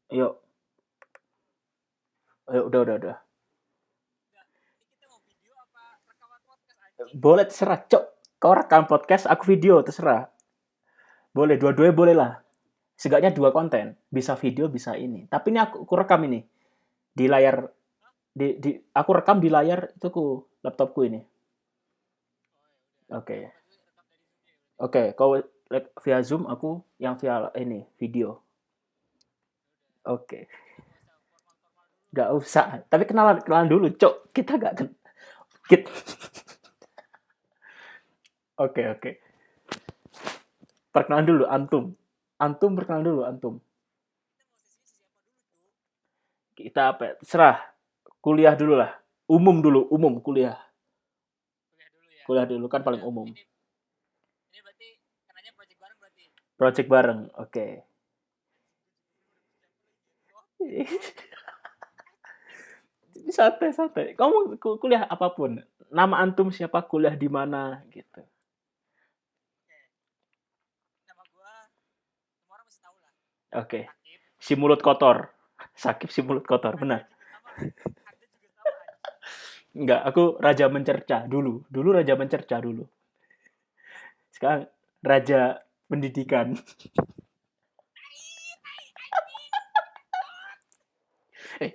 Yuk, ayo, udah. Boleh terserah, cok. Kau rekam podcast, aku video, terserah. Boleh, dua-duanya boleh lah. Setidaknya dua konten, bisa video, bisa ini. Tapi ini aku rekam ini di layar, aku rekam di layar itu laptopku ini. Oke, oke. Kau via Zoom, aku yang via ini video. Oke, nggak usah. Tapi kenalan dulu, cok. Kita nggak kita. Oke. Perkenalan dulu, antum. Antum perkenalan dulu, antum. Kita apa? Serah. Kuliah dulu lah. Umum dulu, umum kuliah. Kuliah dulu kan paling umum. Project bareng, oke. Santai. Kamu kuliah apapun. Nama antum siapa, kuliah di mana gitu. Oke. Si mulut kotor. Sakit si mulut kotor, benar. Enggak, aku raja mencerca dulu. Dulu raja mencerca dulu. Sekarang raja pendidikan.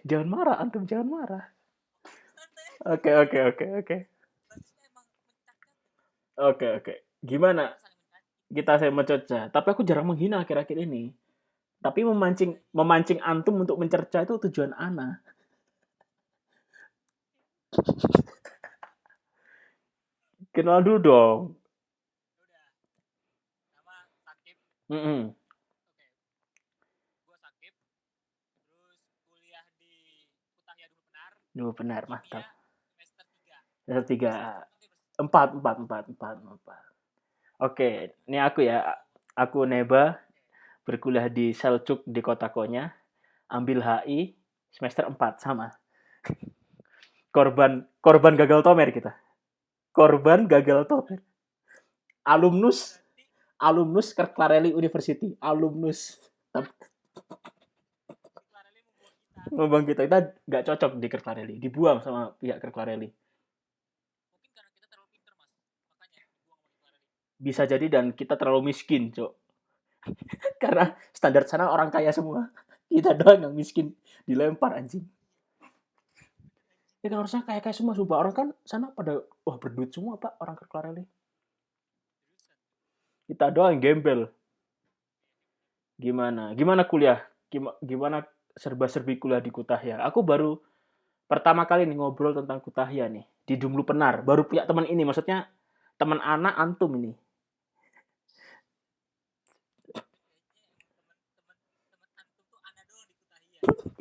Jangan marah, antum jangan marah. Oke. Oke. Gimana kita saya mencerca? Tapi aku jarang menghina akhir-akhir ini. Tapi memancing antum untuk mencerca itu tujuan ana. Kenal dulu dong. Mm-mm. Dulu benar, mantap. Semester 3. Empat. Oke, ini aku ya. Aku Neba, berkuliah di Selcuk di Kota Konya, ambil HI semester 4 sama. Korban gagal tomer kita. Korban gagal tomer. Alumnus alumnus Clarelli University. Alumnus. Ngomong kita nggak cocok di Clarelli. Dibuang sama pihak Clarelli. Bisa jadi dan kita terlalu miskin, Cok. Karena standar sana orang kaya semua. Kita doang yang miskin dilempar anjing. Ya kan harusnya kayak semua sumpah. Orang kan sana pada wah berduit semua Pak orang ke Clarelli. Kita doang gembel. Gimana kuliah? Gimana serba-serbi kuliah di Kutahya? Aku baru pertama kali nih ngobrol tentang Kutahya nih di Dumlu Penar. Baru punya teman ini, maksudnya teman anak antum ini.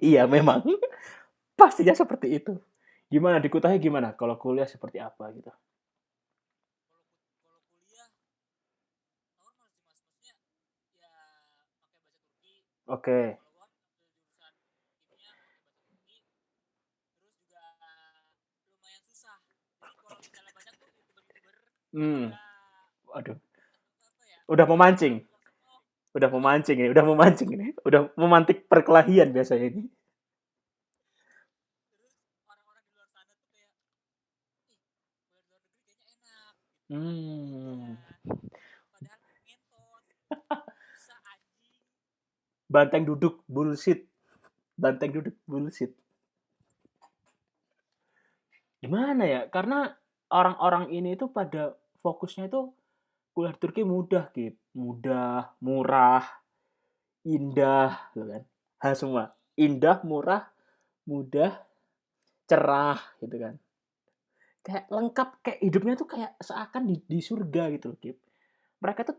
Iya memang. Pastinya seperti itu. Gimana di Kutahya gimana? Kalau kuliah seperti apa gitu? Oke. Hmm. Aduh. Udah memancing. Udah memantik perkelahian biasanya ini. Hmm. Banteng duduk bullshit. Banteng duduk bullshit. Gimana ya? Karena orang-orang ini itu pada fokusnya itu kuliah di Turki mudah, Kip. Mudah, murah, indah, gitu kan. Hal semua. Indah, murah, mudah, cerah, gitu kan. Kayak lengkap, kayak hidupnya tuh kayak seakan di surga gitu loh, Kip. Mereka tuh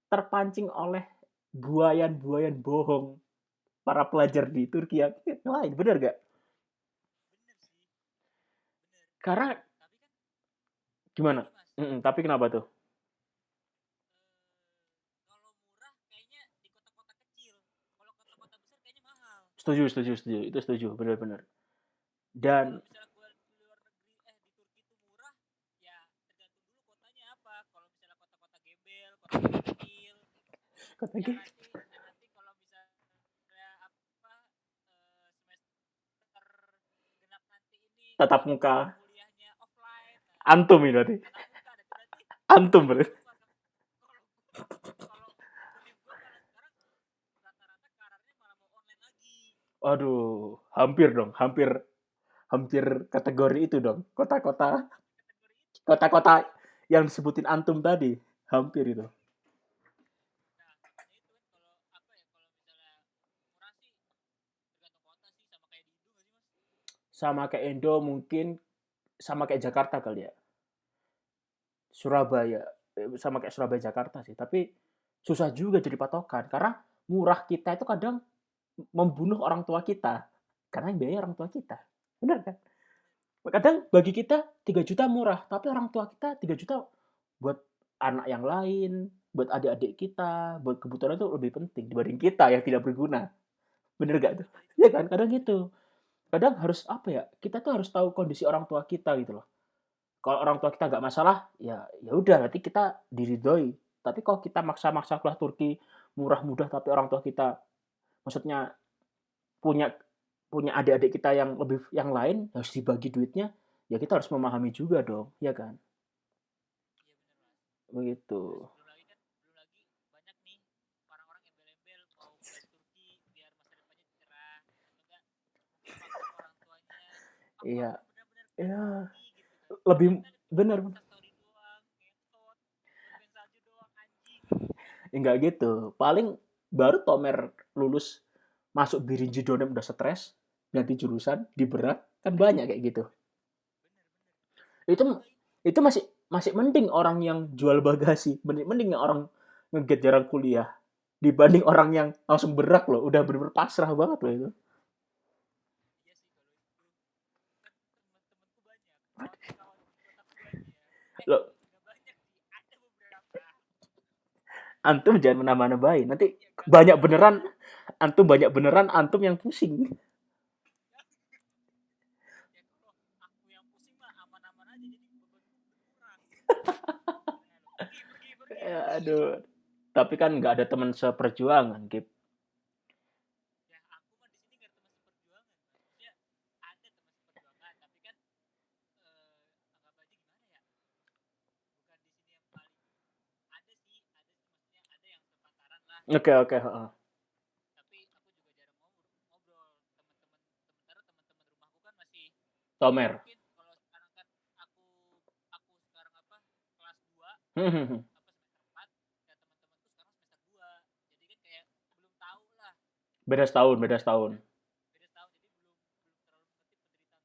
terpancing oleh buayan-buayan bohong para pelajar di Turki yang lain, bener gak? Karena gimana? Tapi kenapa tuh? Setuju. Itu setuju, bener-bener. Dan kata tatap muka. kuliahnya offline. Antum ini berarti. Tatap muka ada berarti Antum berarti. kalau univ gue malah sekarang rata-rata karannya malah mau online lagi. Aduh, hampir dong, hampir kategori itu dong. Kota-kota Kategori itu. kota-kota yang disebutin antum tadi, hampir itu. Nah, makanya itu kan kalau apa ya, kalau misalnya murah sih tergantung kota sih, sama kayak di Indo nggak sih mas? Sama kayak Indo mungkin, sama kayak Jakarta kali ya. Surabaya, sama kayak Surabaya Jakarta sih. Tapi susah juga jadi patokan karena murah kita itu kadang membunuh orang tua kita. Karena yang biaya orang tua kita. Benar kan? Kadang bagi kita 3 juta murah, tapi orang tua kita 3 juta buat anak yang lain, buat adik-adik kita, buat kebutuhan itu lebih penting dibanding kita yang tidak berguna. Bener gak tuh? Bener itu. Ya kan? Kadang gitu. Kadang harus apa ya? Kita tuh harus tahu kondisi orang tua kita gitu loh. Kalau orang tua kita nggak masalah, ya udah nanti kita diridhoi. Tapi kalau kita maksa-maksa kuliah Turki murah mudah tapi orang tua kita maksudnya punya punya adik-adik kita yang lebih yang lain harus dibagi duitnya, ya kita harus memahami juga dong, ya kan? Iya bener mas. Begitu. Terus belum lagi banyak nih orang-orang embel-embel mau kuliah di Turki biar masa depannya cerah, atau enggak mungkin maksa ke orang tuanya, Iya, aku benar-benar kuliah di ya Turki gitu kan. lebih Kita cuma benar. instastory doang, ngentot, buat salju doang anjing. Enggak gitu. Paling baru Tomer lulus masuk Birinji Donem udah stres, ganti jurusan, diberat, kan banyak kayak gitu. Bener-bener. Itu Atau enggak ini, itu masih masih mending orang yang jual bagasi, mending yang orang ngeget jarang kuliah dibanding orang yang langsung berak loh, udah bener-bener pasrah banget loh itu. iya sih kalau itu kan teman-temanku banyak, kawan-kawan di kotaku banyak. Loh, Nggak banyak sih, ada beberapa. antum jangan menambah-nambahin. Nanti Ya nggak banyak banyak. beneran, antum banyak beneran, antum yang pusing. Ya kalau aku yang pusing mah aman-aman aja, jadi bebanku berkurang. Nah, lo pergi pergi pergi pergi. Aduh. Tapi kan nggak ada teman seperjuangan, Kip. Ya aku mah di sini nggak ada teman seperjuangan mas, maksudnya ada teman seperjuangan tapi kan anggap aja gimana ya, bukan di sini yang paling, ada sih maksudnya ada yang sepantaran lah Oke, gitu. oke, heeh. Tapi aku juga jarang ngobrol teman-teman, sementara teman-teman rumahku kan masih, Tomer. mungkin kalau sekarang kan aku sekarang apa kelas 2 Hmm. apa semester 4, ya teman-temanku sekarang semester 2, jadi kan kayak belum tahu lah. Beda setahun, beda setahun. Beda setahun, jadi belum terlalu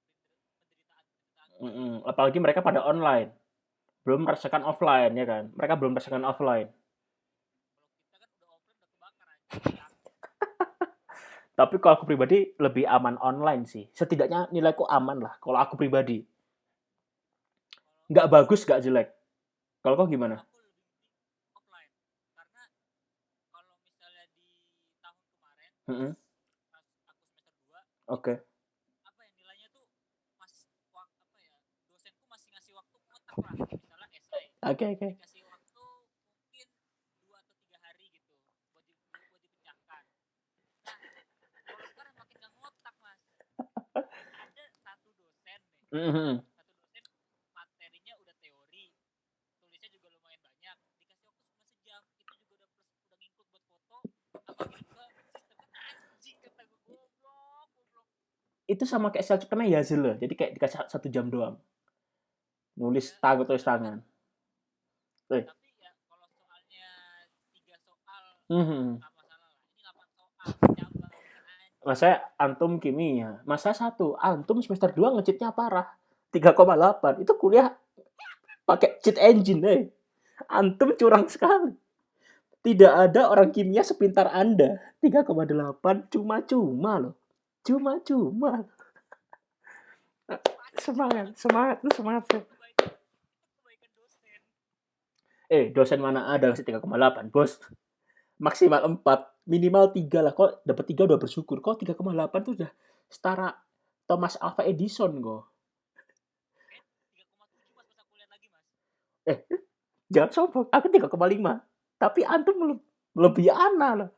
mengerti penderitaan kuliah. Apalagi mereka pada online. Belum merasakan offline, ya kan? Mereka belum merasakan offline. Kalau kita kan udah offline udah kebakar aja otaknya. Tapi kalau aku pribadi lebih aman online sih. Setidaknya nilaiku aman lah. Kalau aku pribadi. Kalau Nggak aku bagus, nggak jelek. Kalau kau kalau gimana? aku lebih mending offline, karena kalau misalnya di tahun kemarin Mm-mm. pas aku semester 2 itu Oke. apa ya, nilainya tuh masih apa ya, dosenku masih ngasih waktu ngotak lah, misalnya esai Oke, oke. dikasih waktu mungkin 2 atau 3 hari gitu buat dipecahkan. Nah, kalau sekarang makin gak ngotak mas, ada satu dosen nih, Mhm. satu dosen materinya udah teori, tulisnya juga lumayan banyak, dikasih waktu cuma sejam, itu juga udah plus, udah ngikut buat foto sama juga sistemnya anjing, kata gue goblok goblok. Itu sama kayak selcuknya Yazil loh. Jadi kayak dikasih 1 jam doang. Nulis Ya tangan, tulis bener kan, tangan. Eh. tapi ya kalau soalnya 3 soal Mhm. nggak masalah lah, ini 8 soal cabang kan anjing. Masa antum kimia. Masa satu, antum semester 2 ngecitnya parah. 3,8. Itu kuliah pakai cheat engine, eh. Antum curang sekali. Tidak ada orang kimia sepintar Anda. 3,8 cuma-cuma loh. Cuma-cuma. Anjing Semangat, banget sih, semangat, semangat. itu kebaikan dosen. Dosen mana ada ngasih 3,8, bos. Maksimal 4, minimal 3 lah. Kok dapat 3 udah bersyukur. Kok 3,8 tuh udah setara Thomas Alva Edison kok. Kayak 3,7 mas pas aku lihat lagi mas. Eh, jangan sombong. Aku 3,5. Tapi antum lebih ana loh.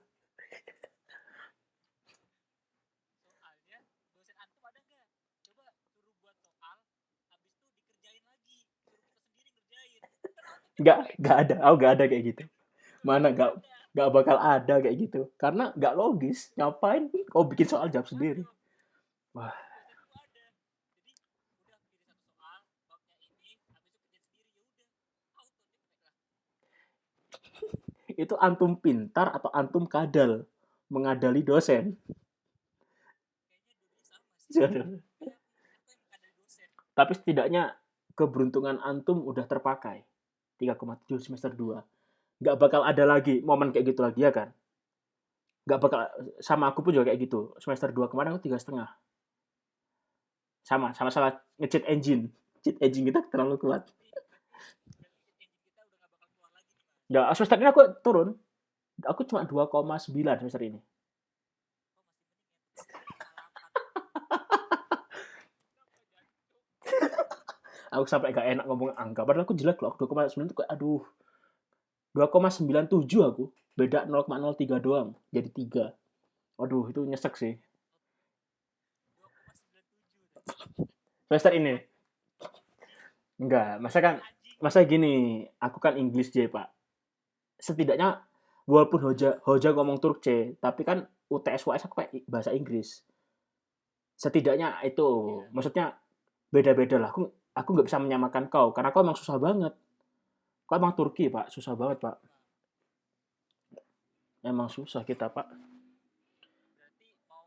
Soalnya dosen antum ada nggak, coba suruh buat soal Nggak ada. Oh, nggak ada kayak gitu. Mana Nggak ada. nggak bakal ada kayak gitu. Karena nggak logis. Ngapain kau bikin soal jawab Ada sendiri? loh. Wah, Di dosenku ada. Jadi udah pilih satu soal, babnya ini, habis itu kerjain sendiri ya udah. Auto cepet lah. itu antum pintar atau antum kadal mengadali dosen? Kayaknya dua-duanya sama sih. Kayak aku yang ada di dosen. Tapi setidaknya keberuntungan antum udah terpakai. 3,7 semester 2. Nggak bakal ada lagi momen kayak gitu lagi ya kan? Nggak bakal, sama aku pun juga kayak gitu. Semester 2 kemarin aku 3,5. Sama salah nge-cheat engine. Cheat engine kita terlalu kuat. Berarti engine kita udah gak bakal keluar lagi nih mas. Nggak, semester ini aku turun. Aku cuma 2,9 semester ini. Aku sampai gak enak ngomong angka. Padahal aku jelek loh. 2,9 itu kayak aduh. 2,97 aku. Beda 0,03 doang. Jadi 3. Waduh, itu nyesek sih. 2,97. Semester ini. Enggak, masa gini, aku kan English J, Pak. Setidaknya walaupun Hoja ngomong Turk C, tapi kan UTS UAS aku kayak bahasa Inggris. Setidaknya itu, maksudnya beda-beda lah. Aku nggak bisa menyamakan kau, karena kau emang susah banget. Kau emang Turki, Pak. Susah banget, Pak. Emang susah kita, Pak. Berarti mau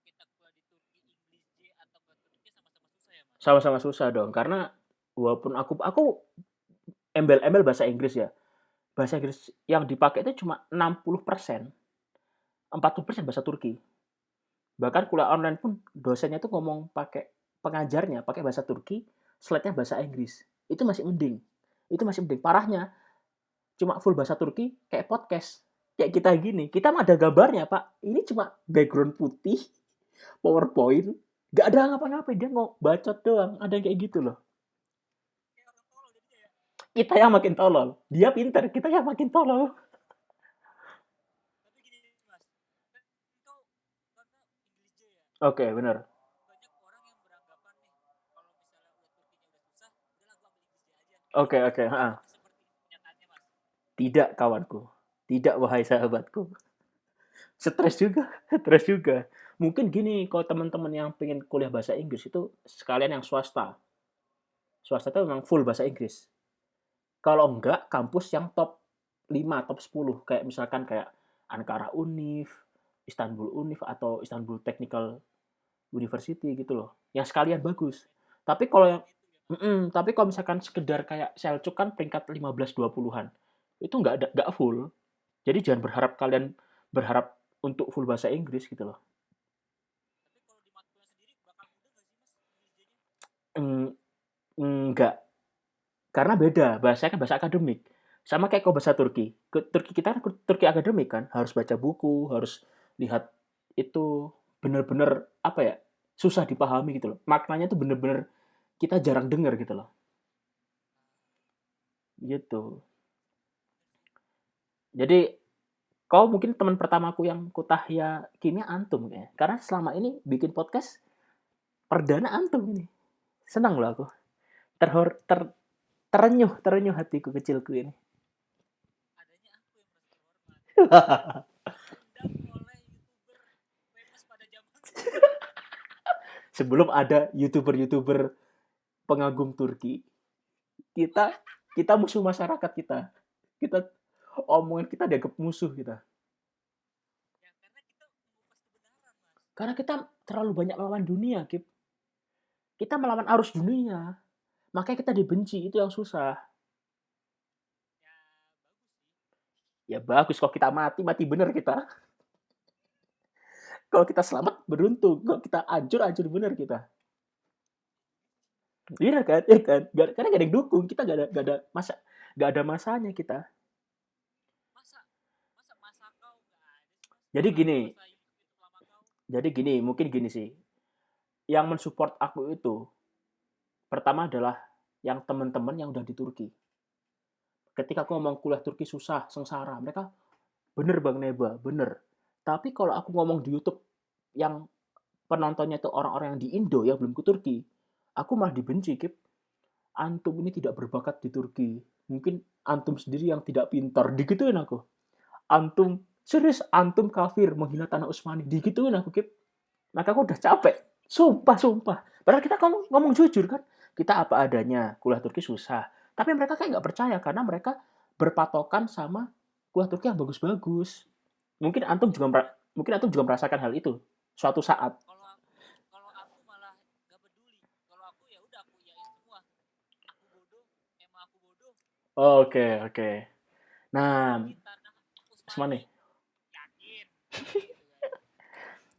kita kuliah di Turki English J atau ke Turki sama-sama susah ya mas? Sama-sama susah dong, karena walaupun aku embel-embel bahasa Inggris ya. Bahasa Inggris yang dipakai itu cuma 60%. 40% bahasa Turki. Bahkan kuliah online pun dosennya tuh ngomong pakai pengajarnya pakai bahasa Turki, slide-nya bahasa Inggris. Itu masih mending. Itu masih mending. Parahnya cuma full bahasa Turki kayak podcast. Kayak kita gini. Kita mah ada gambarnya, Pak. Ini cuma background putih, PowerPoint, gak ada ngapa-ngapain. Dia mau bacot doang. Ada yang kayak gitu loh. Kayak orang tolol jadinya ya. Kita yang makin tolol. Dia pinter, kita yang makin tolol. Tapi gini mas, kan kau karena English J ya, Oke, bener. banyak orang yang beranggapan nih kalau misalnya udah Turkinya udah susah, udahlah gua ambil English J aja. Oke, oke. Apakah seperti itu kenyataannya mas? Tidak, kawanku. Tidak, wahai sahabatku. Stres juga, stres juga. Mungkin gini, kalau teman-teman yang pengen kuliah bahasa Inggris itu sekalian yang swasta. Swasta itu memang full bahasa Inggris. Kalau enggak, kampus yang top 5, top 10. Kayak misalkan kayak Ankara Unif, Istanbul Unif, atau Istanbul Technical University gitu loh. Yang sekalian bagus. Tapi kalau yang Gitu ya mas. tapi kalau misalkan sekedar kayak Selçuk kan peringkat 15-20-an. Itu nggak full. Jadi jangan berharap kalian berharap untuk full bahasa Inggris gitu loh. Tapi kalau di matkulnya sendiri bakal mudah gak sih mas English J-nya? Enggak, karena beda. Bahasanya kan bahasa akademik. Sama kayak kau bahasa Turki. Turki kita kan Turki akademik kan, harus baca buku, harus lihat itu bener-bener apa ya? Susah dipahami gitu loh. Maknanya tuh bener-bener kita jarang dengar gitu loh. Gitu. Jadi kau mungkin teman pertamaku yang kutahya kimia antum ya. Karena selama ini bikin podcast perdana antum ini. Senang loh aku. Terhor ter terenyuh hatiku kecilku ini. Adanya aku yang merasa terhormat. Diundang oleh youtuber famous pada zamanku. Sebelum ada youtuber-youtuber pengagum Turki, kita kita musuh masyarakat kita. Kita omongan kita dianggap musuh kita. Ya karena kita mengupas kebenaran mas. Karena kita terlalu banyak melawan dunia, Kip. Kita melawan arus dunia. Makanya kita dibenci, itu yang susah. Ya bagus sih. Ya bagus kalau kita mati, mati bener kita. Kalau kita selamat, beruntung. Kalau kita hancur, hancur bener kita. Iya kan? Iya kan? Karena gak ada yang dukung. Kita gak ada masanya kita. Masa masa masa kau nggak ada sih mas? Jadi Masa gini, masa YouTube lama kau? mungkin gini sih. Yang mensupport aku itu pertama adalah yang teman-teman yang udah di Turki. Ketika aku ngomong kuliah Turki susah, sengsara, mereka bener Bang Neba, bener. Tapi kalau aku ngomong di YouTube yang penontonnya itu orang-orang yang di Indo yang belum ke Turki, aku malah dibenci, Kip. antum ini tidak berbakat di Turki. Mungkin antum sendiri yang tidak pintar. Digituin aku. Antum, serius antum kafir menghina tanah Utsmani. Digituin aku, Kip. Maka aku udah capek. Sumpah, sumpah. Padahal kita ngomong jujur kan. Kita apa adanya. Kuliah Turki susah. Tapi mereka kayak nggak percaya karena mereka berpatokan sama kuliah Turki yang bagus-bagus. Mungkin antum juga merasakan hal itu suatu saat. Kalau aku malah gak peduli. Kalau aku ya udah aku iyain semua. Aku bodoh, emang aku bodoh. Oke, oke. Nah, Turki tanah Usmani. Utsmani, yakin gitu kan.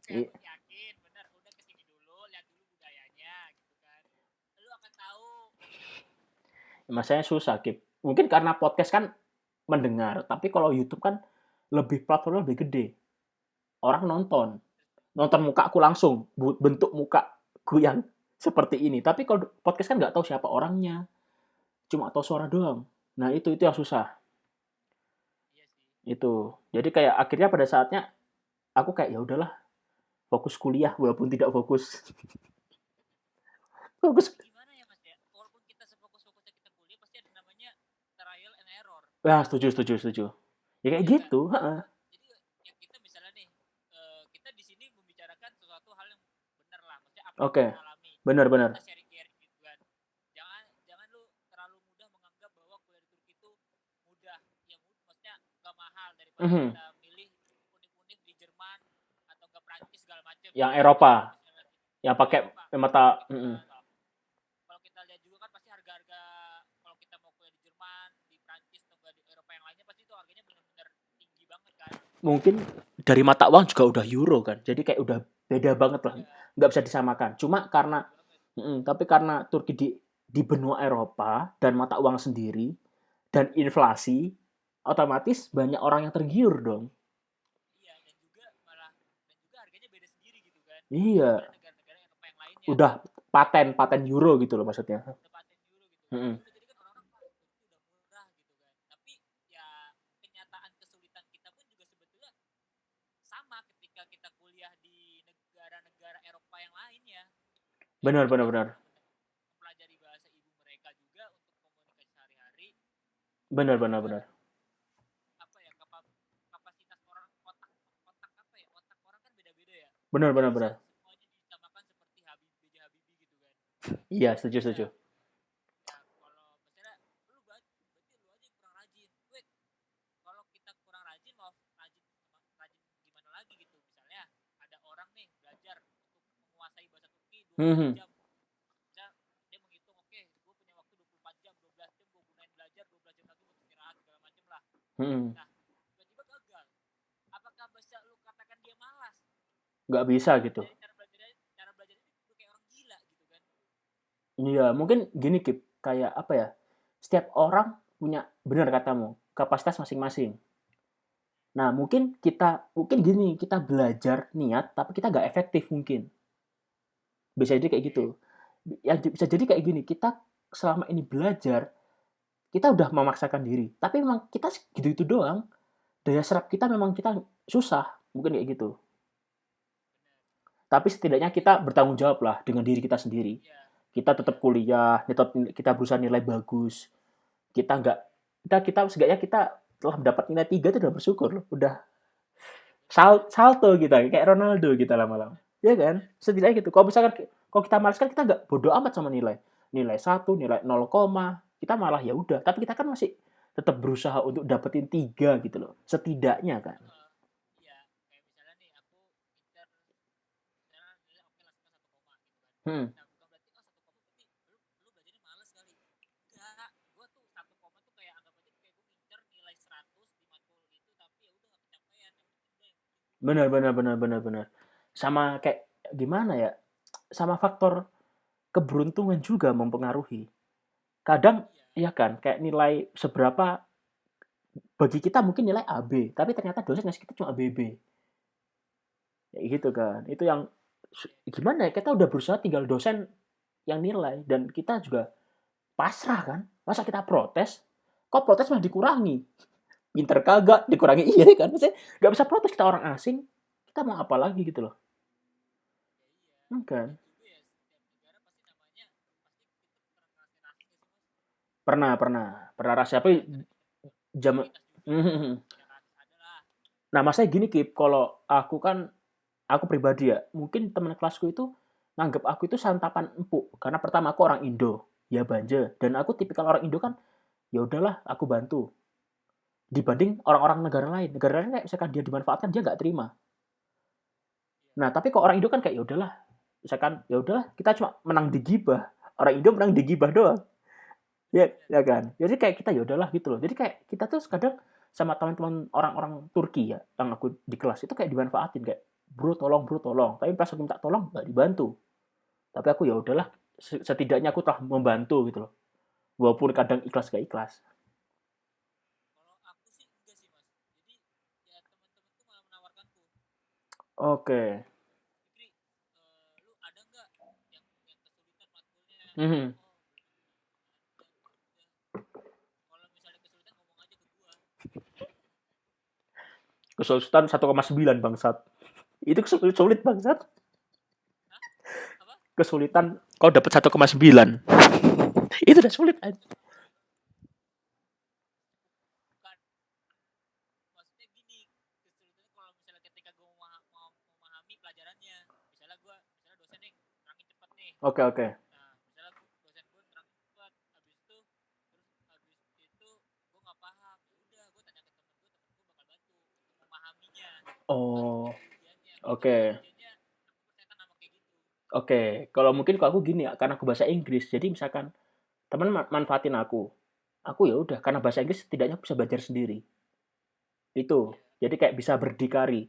Oke, aku yakin benar, udah kesini dulu, lihat dulu budayanya gitu kan. Lu akan tahu. Masanya susah, Kip. Mungkin karena podcast kan mendengar, tapi kalau YouTube kan platformnya lebih gede. Orang nonton. Nonton mukaku langsung, bentuk mukaku yang seperti ini. Tapi kalau podcast kan nggak tahu siapa orangnya, cuma tahu suara doang. Nah, itu yang susah. Iya sih. Itu. Jadi kayak akhirnya pada saatnya aku kayak ya udahlah, fokus kuliah walaupun tidak fokus. Fokus. Gimana ya Mas ya? Walaupun kita sefokus-fokusnya kita kuliah, pasti ada namanya trial and error. Nah, setuju. Ya kayak Iya nggak? gitu, heeh. Jadi ya kita misalnya nih, kita di sini membicarakan sesuatu hal yang benar lah, maksudnya apa yang Oke. kita alami. Kita Benar-benar. sharing-sharing gitu kan. Jangan lu terlalu mudah menganggap bahwa kuliah di Turki itu mudah. Ya maksudnya gak mahal daripada Mhm. kita milih unik-unik di Jerman atau ke Prancis segala macam Yang gitu kan. Eropa, Misalnya yang di pakai Eropa. mata, Kalau kita lihat juga kan pasti harga-harga kalau kita mau kuliah di Jerman, di Prancis atau di Eropa yang lainnya pasti itu harganya benar-benar tinggi banget kan. mungkin dari mata uang juga udah euro kan. Jadi kayak udah beda banget lah. Iya, Nggak bisa disamakan. Cuma karena, beda banget. tapi karena Turki di benua Eropa dan mata uang sendiri dan inflasi, otomatis banyak orang yang tergiur dong. Iya, dan juga harganya beda sendiri gitu kan. Iya, Daripada negara-negara Eropa yang lainnya. udah paten euro gitu loh maksudnya. Udah paten euro gitu kan. Mm-mm. Ya udah jadi kan orang-orang wah Turki udah murah gitu kan. Tapi ya kenyataan kesulitan kita pun juga sebetulnya sama ketika kita kuliah di negara-negara Eropa yang lainnya. Yaitu Benar, kita benar, harus benar. benar-benar mempelajari bahasa ibu mereka juga untuk komunikasi sehari-hari. Benar, Dan benar, juga benar. apa ya kapasitas orang otak apa ya otak orang kan beda-beda ya, Benar, nggak benar, bisa benar. semuanya disamakan seperti B.J. Habibie gitu kan. Iya, Jadi setuju. ya kalau misalnya berarti lu aja yang kurang rajin. Wait, kalau kita kurang rajin mau rajin gimana lagi gitu. Misalnya ada orang nih belajar untuk menguasai bahasa Turki 24 Hmm, jam Misal dia menghitung oke gue punya waktu 24 jam 12 jam gue gunain belajar 12 jam lagi buat istirahat segala macem lah. hmm. Nah tiba-tiba gagal, apakah bisa lu katakan dia malas? Nggak bisa gitu. Dari cara belajar ini udah kayak orang gila gitu kan. Iya, mungkin gini Kip, kayak apa ya? Setiap orang punya benar katamu, kapasitas masing-masing. Nah, mungkin gini, kita belajar niat tapi kita nggak efektif mungkin. Bisa jadi kayak Oke. gitu. Ya bisa jadi kayak gini, kita selama ini belajar, kita udah memaksakan diri, tapi memang kita gitu-gitu doang. Daya serap kita memang kita susah, mungkin kayak gitu. Benar. Tapi setidaknya Tapi kita bertanggung jawab lah dengan diri kita sendiri. ya Kita tetap ya kuliah, kita berusaha nilai bagus. Kita nggak kita setidaknya kita telah mendapat nilai 3 itu udah bersyukur loh. Udah benar. salto kita kayak Ronaldo kita lama-lama. Ya kan? Setidaknya gitu. Kalau kita malas kan kita nggak bodoh amat sama nilai. Nilai 1, nilai 0, kita malah ya udah. Tapi kita kan masih tetap berusaha untuk dapetin 3 gitu loh. Setidaknya kan. Iya kayak misalnya nih aku inter misalnya nilai oke lah suka 1 koma gitu kan. Hmm. Nah bukan berarti 1 koma berarti lu belajarnya males kali. Enggak, gue tuh 1 koma tuh kayak anggap aja kayak gue ngincer nilai 100 di matkul itu tapi ya udah gak kecapean, yang penting udah yang penting Benar, lulus. benar, benar, benar, benar. Sama kayak gimana ya? Sama faktor keberuntungan juga mempengaruhi. Kadang Iya ya kan, kayak nilai seberapa bagi kita mungkin nilai AB, tapi ternyata dosen ngasih kita cuma BB. Kayak gitu kan. Itu yang iya gimana ya? Kita udah berusaha tinggal dosen yang nilai dan kita juga pasrah kan. Masa kita protes? Kok protes malah dikurangi? Pinter kagak dikurangi iya kan? Maksudnya nggak bisa protes kita orang asing. Kita mau apa lagi gitu loh. iya. Kan? Dan juga ya setiap negara pasti namanya pasti kita terkena rasisme gak sih Mas? pernah rasa apa jam. komunitas juga masyarakat ada lah. Nah, masalahnya gini Kip, kalau aku pribadi ya, mungkin teman kelasku itu nganggap aku itu santapan empuk karena pertama aku orang Indo, ya banja, dan aku tipikal orang Indo kan, ya udahlah aku bantu. Dibanding orang-orang negara lain kayak misalkan dia dimanfaatkan dia nggak terima. Iya, Nah, tapi kok orang Indo kan kayak ya udahlah, misalkan ya udahlah kita cuma menang di gibah, orang Indo menang di gibah doang. Ya, benar. ya kan. Jadi kayak kita ya udahlah gitu loh. Jadi kayak kita tuh kadang sama teman-teman orang-orang Turki ya, yang aku di kelas itu kayak dimanfaatin kayak bro tolong. Tapi pas aku minta tolong nggak dibantu. Tapi aku ya udahlah, setidaknya aku telah membantu gitu loh. Walaupun kadang ikhlas gak ikhlas. Kalau aku sih enggak sih mas, jadi ya teman-temanku malah menawarkanku, Oke. Fikri, lu ada nggak yang kesulitan matkulnya, Mhm. oh belum ada, ya udah kalau misalnya kesulitan ngomong aja ke gua. Kesulitan 1,9 bangsat. Itu sulit bangsat. Hah? Apa? Kesulitan kau dapat 1,9. Itu udah sulit aja. Bukan, maksudnya gini, kesulitannya kalau misalnya ketika gua mau memahami pelajarannya, misalnya dosen nih terangin cepet nih. Oke, oke. Nah, misalnya dosen gue terangin cepat, habis itu gue nggak paham, ya udah gue tanya ke temen gue bakal bantu untuk memahaminya, baru Oh, jadi ujiannya. Kalau nggak jadi oke. ujiannya, aku percaya sama kayak gitu. Oke, kalau mungkin kalau aku gini ya, karena aku bahasa Inggris, jadi misalkan teman manfaatin aku ya udah karena bahasa Inggris setidaknya aku bisa belajar sendiri. Itu. Iya, Jadi kayak bisa berdikari,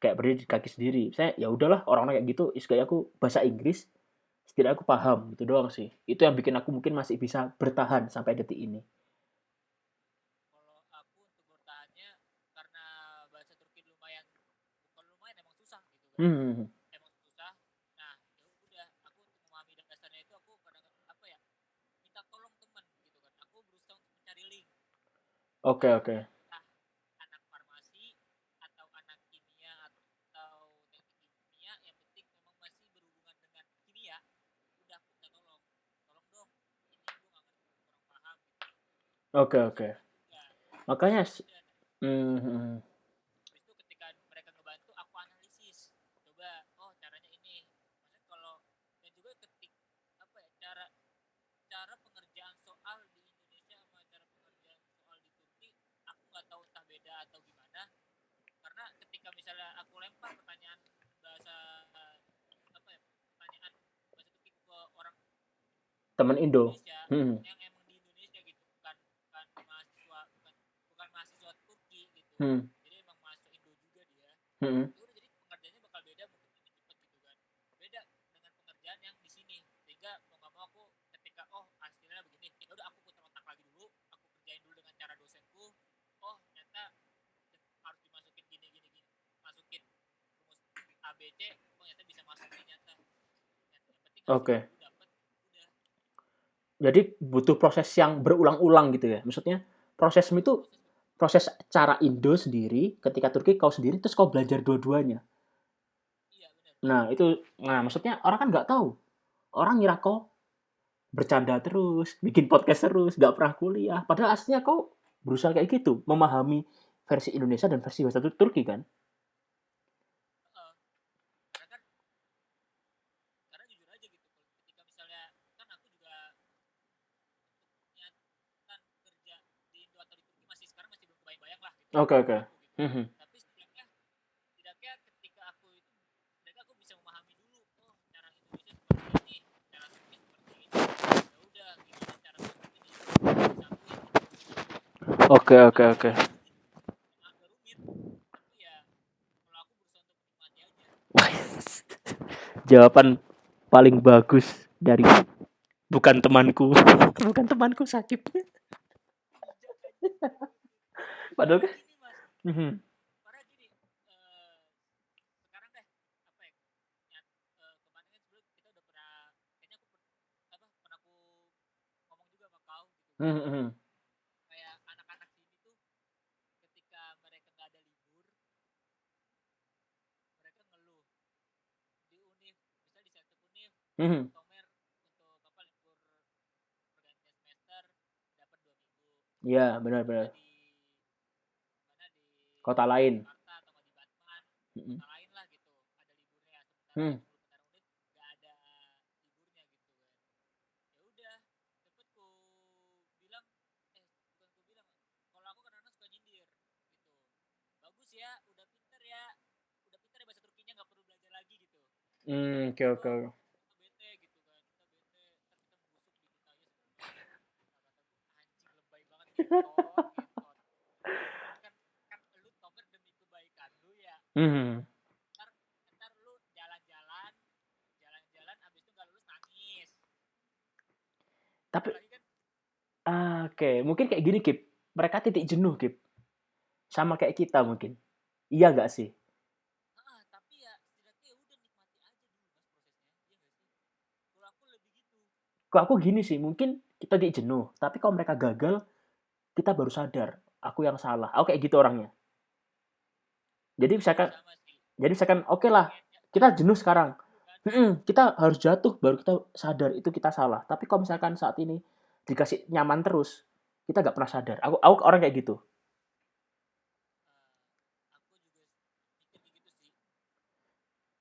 kayak berdiri di kaki sendiri. Saya ya udahlah orang-orang kayak gitu, kayak aku bahasa Inggris, setidaknya aku paham gitu doang sih. Itu yang bikin aku mungkin masih bisa bertahan sampai detik ini. kalau aku untuk bertahannya karena bahasa Turki lumayan, bukan lumayan, emang susah gitu kan, Hmm. emang susah. Nah ya udah, aku untuk memahami dasarnya itu aku kadang apa ya, minta tolong teman gitu kan, aku berusaha untuk mencari link, Oke, oke. entah anak farmasi atau anak kimia atau teknik kimia, yang penting memang masih berhubungan dengan kimia, udah aku minta tolong, tolong dong ini gue nggak ngerti, kurang paham gitu, Oke, bisa oke. dibantu nggak. Makanya Ya udah, hmm. habis itu ketika mereka ngebantu aku analisis, coba oh caranya ini, maksudnya kalau, dan juga ketik apa ya, cara cara pengerjaan soal di Indonesia sama cara pengerjaan soal di Turki, aku nggak tahu entah beda atau gimana, karena ketika misalnya aku lempar pertanyaan bahasa apa ya, pertanyaan bahasa Turki ke orang Teman Indo. Indonesia Hmm. yang emang di Indonesia gitu, bukan mahasiswa, bukan mahasiswa Turki gitu, Hmm. jadi emang mahasiswa Indo juga dia, Hmm. itu udah, jadi pengerjaannya bakal beda, mungkin lebih cepat gitu kan, beda dengan pengerjaan yang di sini, sehingga mau nggak mau aku ketika oh hasilnya begini, ya udah aku putar otak lagi dulu, aku kerjain dulu dengan cara dosenku, oh ternyata harus dimasukin gini gini gini, masukin rumus A B C, oh ternyata bisa masuk nih, nyata yang penting hasilnya Oke. dulu dapat, udah. Jadi butuh proses yang berulang-ulang gitu ya. Maksudnya prosesmu itu Proses, proses cara Indo sendiri, ketika Turki kau sendiri, terus kau belajar dua-duanya. iya benar. Nah maksudnya orang kan nggak tahu. Orang ngira kau bercanda terus, bikin podcast terus, nggak pernah kuliah. Padahal aslinya kau berusaha kayak gitu, memahami versi Indonesia dan versi bahasa Turki kan. Karena kan, karena jujur aja gitu, ketika misalnya kan aku juga untuk niatan kerja di Indo atau di Turki masih sekarang masih belum kebayang-bayang lah gitu Oke, untuk oke. aku gitu, Mhm. tapi setidaknya ketika aku itu, setidaknya aku bisa memahami dulu, oh cara Indonesia seperti ini, cara Turki seperti ini, ya udah gimana cara masukinnya, disatuin gitu, Oke, oke, agak oke. rumit sih, emang agak rumit, tapi ya kalau aku berusaha untuk menikmati aja. Jawaban paling bagus dari bukan temanku, bukan temanku sakit. Bijak aja. Padahal Karena kan. gini mas, Mhm. karena gini, eh, sekarang deh apa ya, kemarin kan sebelum kita udah pernah, kayaknya aku pernah aku ngomong juga sama kau gitu kan, Mhm, mhm. kayak anak-anak sini tuh ketika mereka nggak ada libur, mereka ngeluh di univ, misalnya di satu univ Mhm. Tomer untuk apa, libur pergantian semester, Iya, benar-benar. Nggak di mana di Kota lain. Jakarta atau nggak di Batman, Mm-mm. kota lain lah gitu ada liburnya, sementara Hmm. yang sebelum Bentar Undit nggak ada liburnya gitu kan. Ya udah, cepet ku bilang, bukan ku bilang, kalau aku kadang-kadang suka nyindir gitu, bagus ya, udah pinter ya bahasa Turkinya, nggak perlu belajar lagi gitu. Oke, Kita oke. kita bete gitu kan, kita bete, ntar kita membusuk di kitanya segala macem. Kata-kataku anjing lebay banget, ngentot ngentot. kan kan lu tomer demi kebaikan lu ya. Hmm. ntar ntar lu jalan-jalan abis itu gak lulus nangis. Tapi Apalagi kan. oke, mungkin kayak gini, Kip. Mereka titik jenuh, Kip. Sama kayak kita mungkin. Iya nggak sih? Tapi ya setidaknya ya udah nikmati aja dulu mas prosesnya, iya gak sih? Kalau aku lebih gitu. Kok aku gini sih, mungkin kita titik jenuh. Tapi kalau mereka gagal, kita baru sadar. Aku yang salah. Aku kayak gitu orangnya. Jadi Iya misalkan, sama sih. oke lah, kita jenuh Kayak sekarang. dulu kan. Kita harus jatuh baru kita sadar itu kita salah. Tapi kalau misalkan saat ini dikasih nyaman terus, kita nggak pernah sadar. Aku orang kayak gitu. Aku juga mikir kayak gitu sih,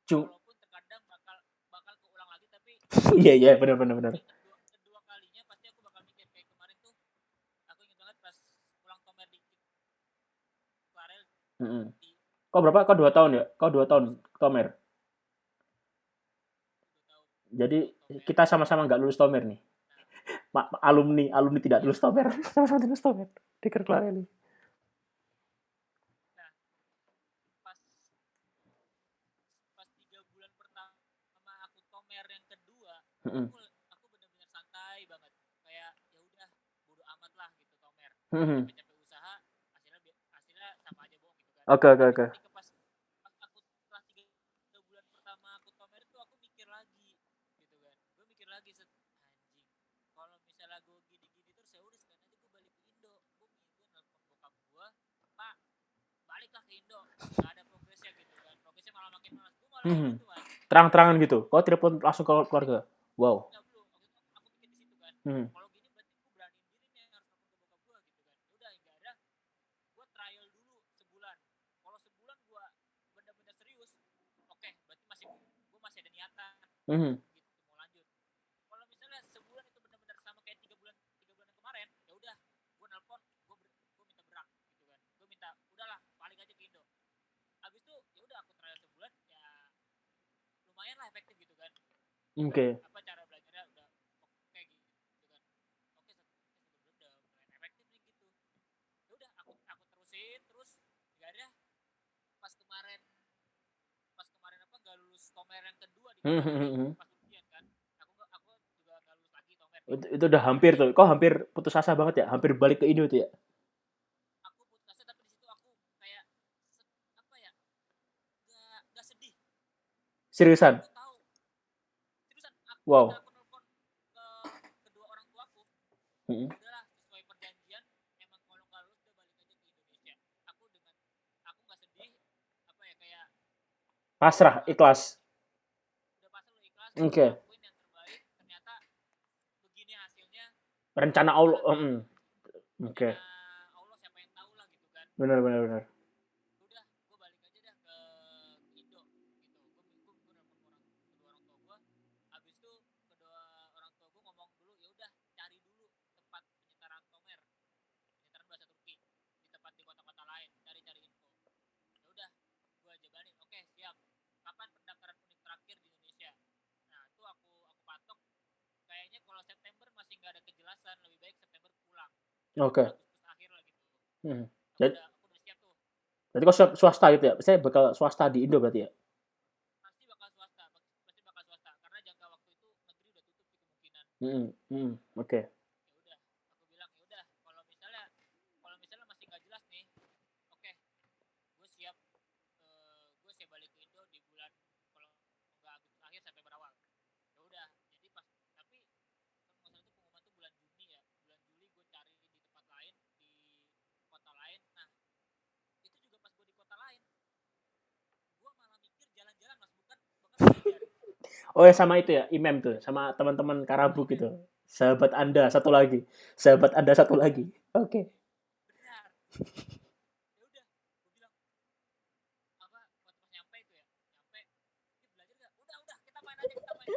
Cuma, walaupun terkadang bakal bakal keulang lagi, tapi iya iya benar benar benar. yang kedua kalinya pasti aku bakal mikir. Kayak kemarin tuh aku inget banget pas pulang tomer di Klarel Mm-mm. di Kau berapa? Kau 2 tahun ya? Kau 2 tahun Tomer. 2 tahun Jadi tomer. kita sama-sama nggak lulus Tomer nih. Nah, Alumni alumni tidak iya. lulus Tomer. Sama-sama tidak lulus Tomer. Di Kerklareli. Nah, pas pas 3 bulan pertama aku tomer yang kedua, Mm-mm. aku bener-bener santai banget, kayak ya udah bodo amat lah gitu tomer, Mm-mm. capek-capek usaha, hasilnya sama aja bohong gitu kan. Oke oke Tapi oke. ketika pas pas aku setelah 3 bulan pertama aku tomer itu aku mikir lagi gitu kan, gue mikir lagi anjing, kalau misalnya gue gini-gini terus ya udah sekarang aja gue balik ke Indo. Gue nelfon bokap gue, pak baliklah ke Indo, nggak ada progresnya gitu kan, progresnya malah makin malas, gue malah kayak Mm-mm. gitu mas. Terang-terangan gitu. Kau telepon langsung ke keluarga. Wow. Nggak, belum, waktu itu aku mikir di situ kan, Mm. kalau gini berarti gue beraniin diri nih harus telepon ke bokap gue gitu kan. Ya udah nggak ada, gue trial dulu sebulan. Kalau sebulan gue bener-bener serius, oke, berarti gue masih ada niatan Mm. gitu mau lanjut. Kalau misalnya sebulan itu bener-bener sama kayak 3 bulan yang kemarin, ya udah gue nelpon, gue minta berak gitu kan, gue minta udahlah balik aja ke Indo. Abis itu ya udah aku trial sebulan, ya lumayan lah efektif gitu kan. Oke. Apa cara belajarnya udah oke gitu kan. Oke, sebulan udah lumayan efektif nih gitu. Ya udah aku terusin terus. Gak ada, pas kemarin apa gak lulus tomer yang kedua di Klareli Mm-mm. pas ujian kan. Aku juga gak lulus lagi tomer di Itu udah Klareli. hampir tuh. Kau hampir putus asa banget ya. Hampir balik ke Indo tuh ya. Aku putus asa, tapi di situ aku kayak apa ya, gak sedih, karena Seriusan. aku tahu, terusan ketika Wow. aku nelfon ke kedua orang tuaku, Mm-mm. ya udahlah sesuai perjanjian, emang kalau nggak lulus udah balik aja ke Indonesia. Aku nggak sedih, apa ya, kayak Pasrah, udah ikhlas. udah pasal, udah ikhlas, Oke. udah Okay. ngelakuin yang terbaik, ternyata begini hasilnya. Rencana Ya Allah. udahlah, Oke. rencana Okay. Allah siapa yang tahu lah gitu kan. Benar benar benar. Udah, gue balik aja dah ke Indo gitu. Gue nelfon kedua orang tua gue. Habis itu kedua orang tua gue ngomong dulu, ya udah cari dulu tempat penyetaraan tomer, penyetaraan bahasa Turki di tempat, di kota-kota lain, cari-cari info. Ya udah, gue jabanin, oke siap, kapan pendaftaran univ terakhir di Indonesia. Nah itu aku patok, kayaknya kalau September masih nggak ada kejelasan, lebih baik September pulang, Oke. September Okay. Agustus akhir lah gitu. Hmm. aku Jadi, udah aku udah siap tuh. berarti kau swasta gitu ya? Saya bakal swasta di Indo berarti ya? Pasti bakal swasta karena jangka waktu itu negeri udah tutup di kemungkinan. Oke. Okay. Ya udah, aku bilang ya udah, kalau misalnya masih nggak jelas nih, oke, gue siap, balik ke Indo di bulan, kalau nggak Agustus akhir sampai berawal. Ya udah, jadi pas, tapi kan nggak salah itu pengumuman tuh bulan Juni ya, bulan Juli gue cari di tempat lain, di kota lain. Nah itu juga pas gue di kota lain, gue malah mikir jalan-jalan mas, bukan belajar. Oh ya sama itu ya, IMEM tuh, sama teman-teman Sama Karabuk IMEM, gitu. Sahabat Anda satu lagi. Sahabat Anda satu lagi. Oke. benar. Ya udah, gue bilang apa waktu pas nyampe itu ya, nyampe ini belajar nggak? Udah kita main aja, kita main.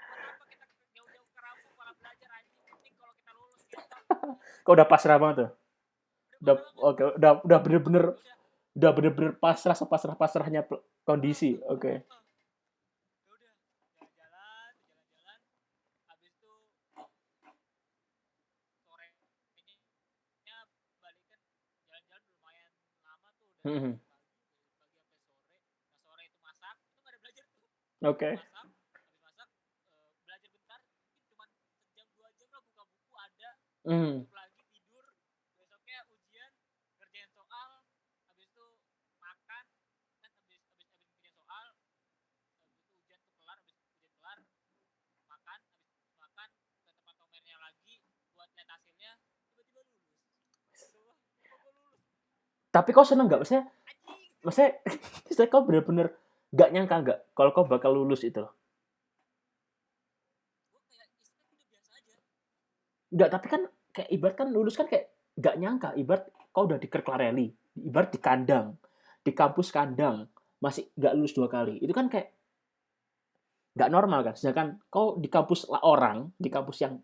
Buat apa kita jauh-jauh ke Rabu malah belajar anjing? Penting kalau kita lulus ngentot. Kok udah pasrah banget tuh? Udah Udah parah banget. oke, udah bener-bener Ya pasrah sepasrah-pasrahnya kondisi. Oke. udah. Ya udah, jalan-jalan. Habis itu sorenya balikan jalan-jalan lumayan lama tuh dari Mhm. pagi sampai sore. Nah sore itu masak, itu nggak ada belajar tuh. Oke. Masak, habis masak belajar bentar, mungkin cuma sejam 2 jam lah buka buku ada, Mhm. tutup lagi tidur, besoknya ujian, ngerjain soal, habis itu makan, kan habis ngerjain soal, habis itu ujian tuh kelar, habis ujian kelar, makan, habis makan ke tempat tomernya lagi buat lihat hasilnya, tiba-tiba lulus. Kok gue lulus? Tapi kau seneng nggak? Maksudnya, Anjing. maksudnya, maksudnya kau bener-bener nggak nyangka nggak kalau kau bakal lulus itu? Gue kayak istilah udah biasa aja. Nggak, tapi kan kayak ibarat kan lulus kan kayak nggak nyangka. Ibarat kau udah di Kerklareli, ibarat di kandang, di kampus kandang, masih nggak lulus 2 kali. Itu kan kayak nggak normal kan. Sedangkan kau di kampus orang, di kampus yang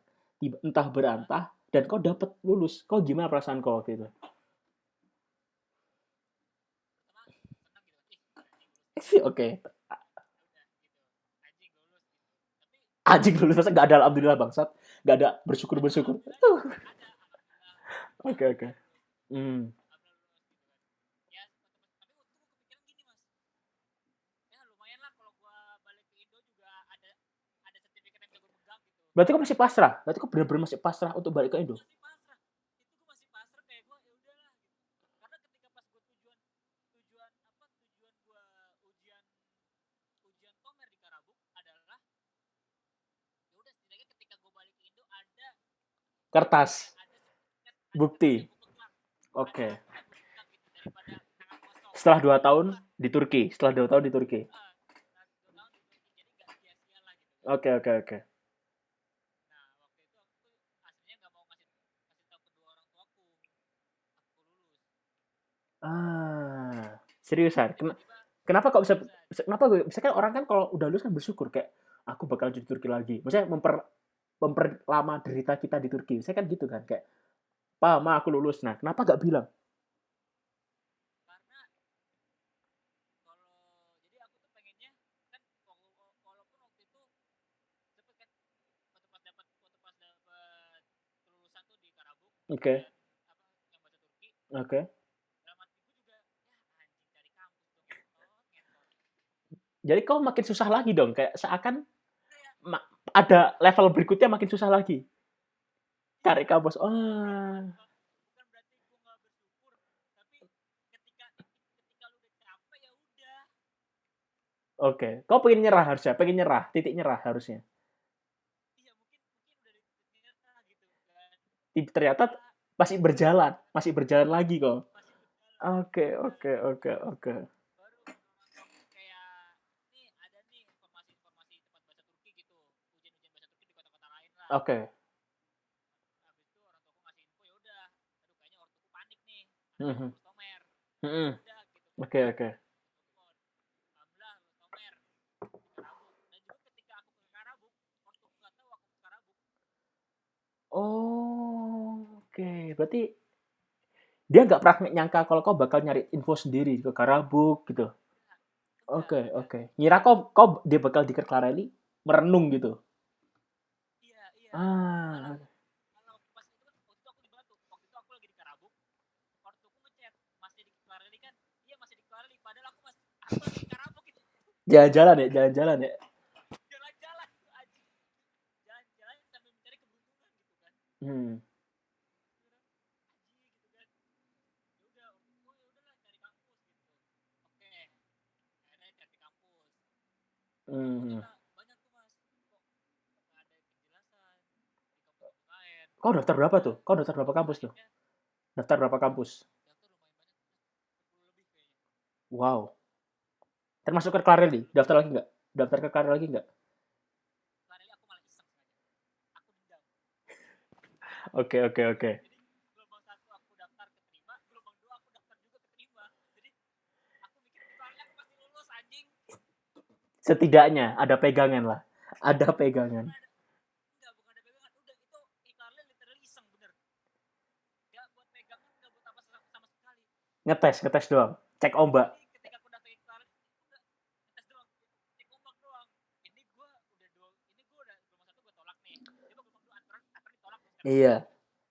entah berantah, dan kau dapet lulus. Kau gimana perasaan kau waktu itu? Pertama senang gitu kan, anjing lulus nih. Oke. Ya udah gitu, anjing lulus gitu. Tapi Anjing lulus, masa nggak ada alhamdulillah bangsat. Nggak ada bersyukur-bersyukur. alhamdulillahnya ada, alhamdulillah Oke, oke. alhamdulillah lulus, Hmm. alhamdulillah lulus gitu kan. Ya tapi waktu itu gue kepikiran gini mas, ya lumayan lah kalau gue balik ke Indo juga ada sertifikat yang bisa gue pegang gitu. Berarti kau masih pasrah? Berarti kau benar-benar masih pasrah untuk balik ke Indo? Masih pasrah, itu gue masih pasrah kayak gue ya udahlah gitu. Karena ketika pas gue tujuan gue ujian ujian tomer di Karabuk adalah ya udah setidaknya ketika gue balik ke Indo Kertas, ada sertifikat bukti. yang gue pegang, ada Oke. hasil yang gue pegang gitu daripada tangan kosong. Setelah 2 Ya tahun udahlah, di Turki. Setelah 2 tahun di Turki. nah 2 tahun di Turki jadi nggak sia-sia lah gitu kan. Oke, oke, oke. Nah waktu itu aku tuh aslinya nggak mau ngasih tahu kedua orang tuaku aku lulus. Seriusan? Tiba-tiba Kenapa kok bisa, seriusan. kenapa gue, misalkan orang kan kalau udah lulus kan bersyukur kayak aku bakal di Turki lagi. Maksudnya memperlama derita kita di Turki. Saya kan gitu kan kayak, "Pa, Ma, aku lulus." Nah, kenapa gak bilang? Karena kalau jadi aku tuh pengennya kan walaupun waktu itu sempet kan waktu pas dapat kelulusan tuh di Karabuk Oke, ujian apa yang bahasa Turki, oke. dalam hatiku juga ya anjing dari kampus dong ngentot. Jadi kau makin susah lagi dong, kayak seakan Kayak ada level berikutnya makin susah lagi. ya Cari kampus. bukan berarti gue nggak bersyukur, tapi ketika lu udah capek ya udah. Oke. Kau pengen nyerah harusnya, pengen nyerah, titik nyerah harusnya. Iya mungkin udah dinyerah gitu kan, Ternyata ya masih berjalan lagi kok. masih berjalan Oke, udah oke, oke, oke. baru orang tuaku kayak nih ada nih informasi-informasi tempat bahasa Turki gitu, ujian-ujian bahasa Turki di kota-kota lain lah. Oke. Habis itu orang tuaku ngasih info ya udah, aduh kayaknya ortuku panik nih anaknya mau Mhm, lulus tomer. Ya mhm. udah gitu kan, Oke, oke. telepon alhamdulillah lulus tomer di Karabuk. Dan juga ketika aku ke Karabuk, ortuku nggak tahu aku ke Karabuk. Oh, oke. Berarti dia nggak pernah nyangka kalau kau bakal nyari info sendiri ke Karabuk gitu. Enggak Oke, enggak oke. Ngira kau dia bakal di Kerklareli merenung gitu. iya iya malah Ah, malah waktu pas itu kan waktu itu aku di Batu, waktu itu aku lagi di Karabuk, ortuku ngechat masih di Klareli kan, iya masih di Klareli padahal aku lagi di Karabuk itu. jalan-jalan ya, jalan-jalan ya. Jalan-jalan aja, jalan-jalan sambil mencari keberuntungan gitu kan. Hmm. Aji gitu kan, ya udah ortuku ya udahlah cari kampus gitu. Oke akhirnya cari kampus, Hmm. ternyata banyak tuh mas, kok nggak ada kejelasan di kampus-kampus lain. Kau daftar Ya berapa udah tuh? Kau daftar berapa kampus tuh? akhirnya Daftar berapa kampus? daftar lumayan banyak mas, 10 lebih kayaknya. Wow. Termasuk Kerklareli? Daftar lagi nggak? Daftar Kerklareli lagi nggak? Klareli aku malah iseng sengaja, aku dendam. Oke, oke, oke. Jadi gelombang satu aku daftar keterima, gelombang dua aku daftar juga keterima. Jadi aku mikir kali aku pasti lulus anjing. Setidaknya ada pegangan lah. Ada pegangan. Bukan ada, enggak, bukan ada pegangan. Udah itu iklannya literally iseng bener. Gak buat pegangan, gak buat apa sama sekali. Ngetes doang. Cek ombak. Jadi ketika aku daftar iklan, udah tes doang, cek ombak doang. Ini gue udah dua, ini gue udah gelombang satu gue tolak nih. Coba gelombang dua aturan ditolak nih sekarang. Iya.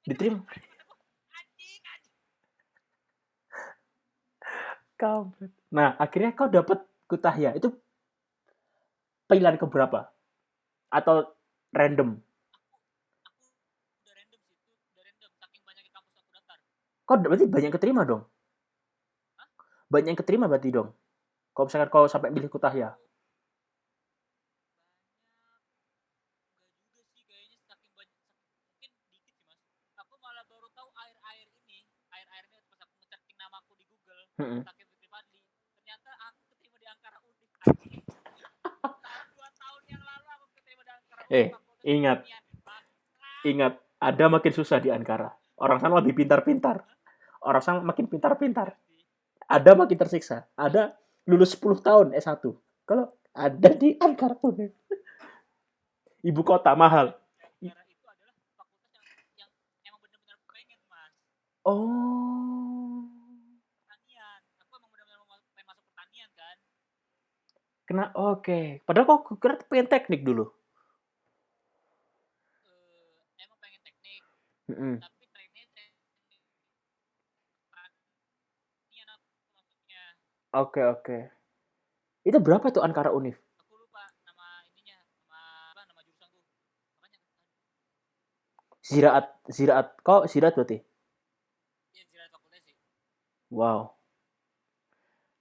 Ternyata Diterima. kata gue anjing anjing. Kampret. Nah, akhirnya kau dapat Kutahya. Itu pilihan keberapa? Atau random? Aku udah random sih, itu udah random saking banyaknya kampus aku daftar. Kau berarti banyak keterima dong? Hah? Banyak yang keterima berarti dong? Kalau misalkan kau sampai milih Kutahya. Banyak, enggak juga sih kayaknya saking banyak, mungkin dikit sih mas. Aku malah baru tahu air-airnya pas aku nge-searching namaku di Google, Hmm. Sakim Fikri Fadli. Ternyata aku keterima di Ankara Undip anjing. 2 tahun yang lalu aku keterima di Ankara Undip Fakultas Ingat, Pertanian. ingat. Ada makin susah di Ankara. Orang sana lebih pintar-pintar. Orang sana makin pintar-pintar. Bener sih. Ada makin tersiksa. Ada lulus 10 tahun S1. Kalau ada di Ankara Undip. Ibu kota mahal. Dan Ankara itu adalah fakultas yang emang benar-benar aku pengen mas. Oh. Pertanian, aku emang benar-benar pengen masuk pertanian kan. Kena oke. Padahal kok kira pengen teknik dulu. Emang pengen teknik, Mm-mm. tapi trennya teknik pertanian aku maksudnya. Oke, oke. Itu berapa tuh Ankara Unif? Aku lupa nama ininya, nama jurusanku. Namanya Ziraat, Ziraat. Kok Ziraat berarti? ya Ziraat Fakultas sih. Wow.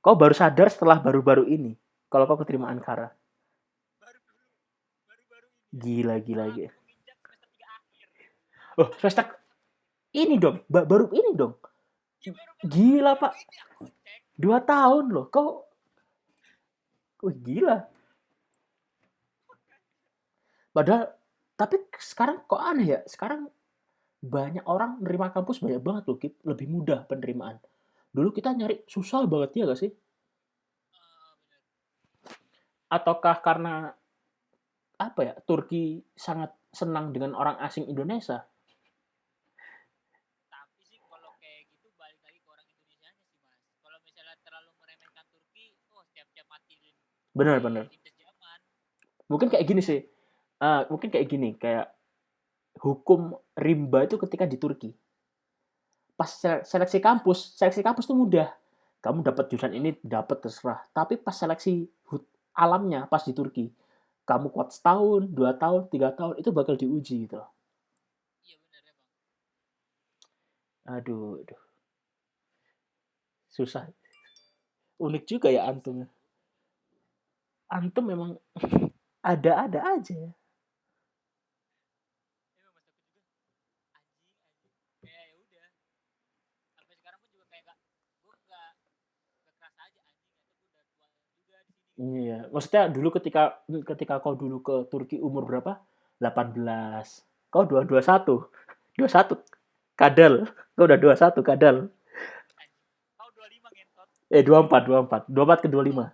Kau baru sadar setelah baru-baru ini kalau kau keterima Ankara. Baru-baru ini Gila, anjing. gila, Setelah aku gila. menginjak semester 3 akhir. Oh, semester ini dong, baru ini dong. Ya Gila, baru Pak. ini aku ngecek. 2 tahun loh. Kau, wih, gila. Padahal, tapi sekarang kok aneh ya? Sekarang banyak orang nerima kampus banyak banget loh, Kip. Lebih mudah penerimaan. Dulu kita nyari susah banget ya gak sih? Bener. Ataukah karena apa ya? Turki sangat senang dengan orang asing Indonesia? Tapi sih kalau kayak gitu balik lagi ke orang Indonesianya sih mas. Kalau misalnya terlalu meremehkan Turki, oh siap-siap mati di Benar-benar. lintas zaman. Mungkin kayak gini sih. Mungkin kayak gini, kayak hukum rimba itu ketika di Turki. Pas seleksi kampus tuh mudah. Kamu dapat jurusan ini dapat terserah. Tapi pas seleksi alamnya pas di Turki, kamu kuat setahun, 2 tahun, 3 tahun itu bakal diuji gitu loh. Iya bener ya bang. Aduh, aduh, susah. Unik juga ya Susah antum. bro. Antum memang ada-ada aja ya. Mas aku juga anjing kayak ya udah sampai sekarang pun juga kayak gue gak keras aja anjing atau gue udah tua juga di sini gitu. Iya, maksudnya dulu ketika ketika kau dulu ke Turki umur berapa? 18. Kau 221. 21 kadal. Kau udah 21 kadal. Anjing kau 25 ngentot. 24, 24. 24 ke 25. Oh oh ingat.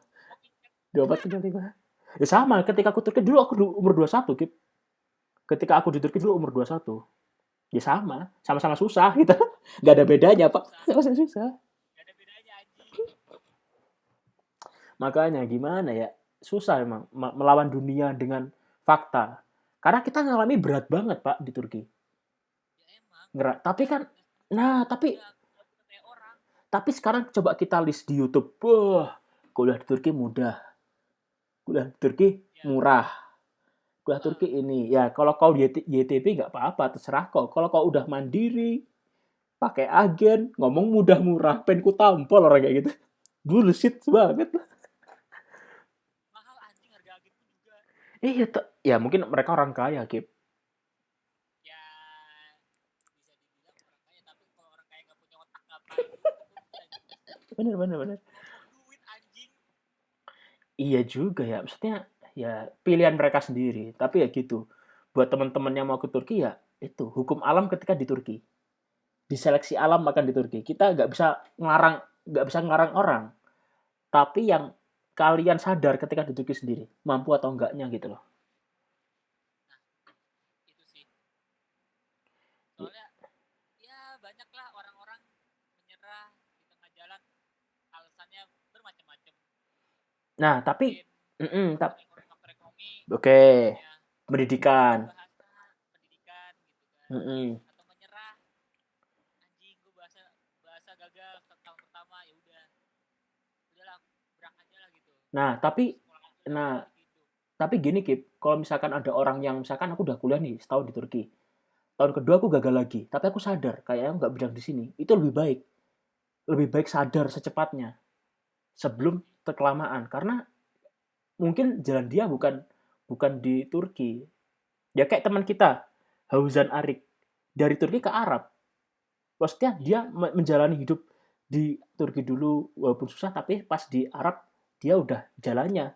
24 ke 25. Ya sama, ketika aku Turki dulu aku umur 21, Kip. Ketika aku di Turki dulu umur 21. Ya sama, sama-sama susah gitu. Gak ada bedanya, Pak. Susah Sama-sama susah. gak ada bedanya anjing. Makanya gimana ya? Susah emang melawan dunia dengan fakta. Karena kita ngalami berat banget, Pak, di Turki. Ya emang Tapi udah kan, udah nah, tapi udah gak butuh kayak orang. tapi sekarang coba kita list di YouTube. Wah, kuliah di Turki mudah. Kuliah di Turki Ya murah. Kuliah Turki ini. Ya, kalau kau di YTB nggak apa-apa, terserah kau. Kalau kau udah mandiri, pakai agen, ngomong mudah murah, pengen ku tampol orang kayak gitu. Bullshit banget. mahal anjing harga agen pun juga. Iya, ya mungkin mereka orang kaya, Kip. Ya bisa dibilang orang kaya tapi kalau orang kaya gak punya otak ngapain juga ke Turki anjing. Bener, bener, bener. Ngomong duit anjing. Iya juga ya, maksudnya ya pilihan mereka sendiri. Tapi ya gitu, buat teman-teman yang mau ke Turki ya Itu hukum alam ketika di Turki. Diseleksi alam makan di Turki. Kita nggak bisa ngelarang orang. Tapi yang kalian sadar ketika di Turki sendiri, mampu atau enggaknya gitu loh. Itu sih. Soalnya ya banyaklah orang-orang menyerah di tengah jalan, alasannya bermacam-macam. Nah, tapi Mungkin faktor ekonomi, oke, okay. misalnya Pendidikan. bahasa, pendidikan gitu kan. Mm-mm. Atau menyerah, anjing gue bahasa bahasa gagal tahun pertama, ya udahlah berak aja lah gitu. Nah, tapi Sekolah aja lah nah, gitu. tapi gini, Kip, kalau misalkan ada orang yang misalkan aku udah kuliah nih setahun di Turki. Tahun kedua aku gagal lagi, tapi aku sadar kayaknya aku nggak bidang di sini. Itu lebih baik. Lebih baik sadar secepatnya sebelum terkelamaan karena mungkin jalan dia bukan bukan di Turki. Ya kayak teman kita, Hauzan Arik dari Turki ke Arab. Maksudnya dia menjalani hidup di Turki dulu walaupun susah tapi pas di Arab dia udah jalannya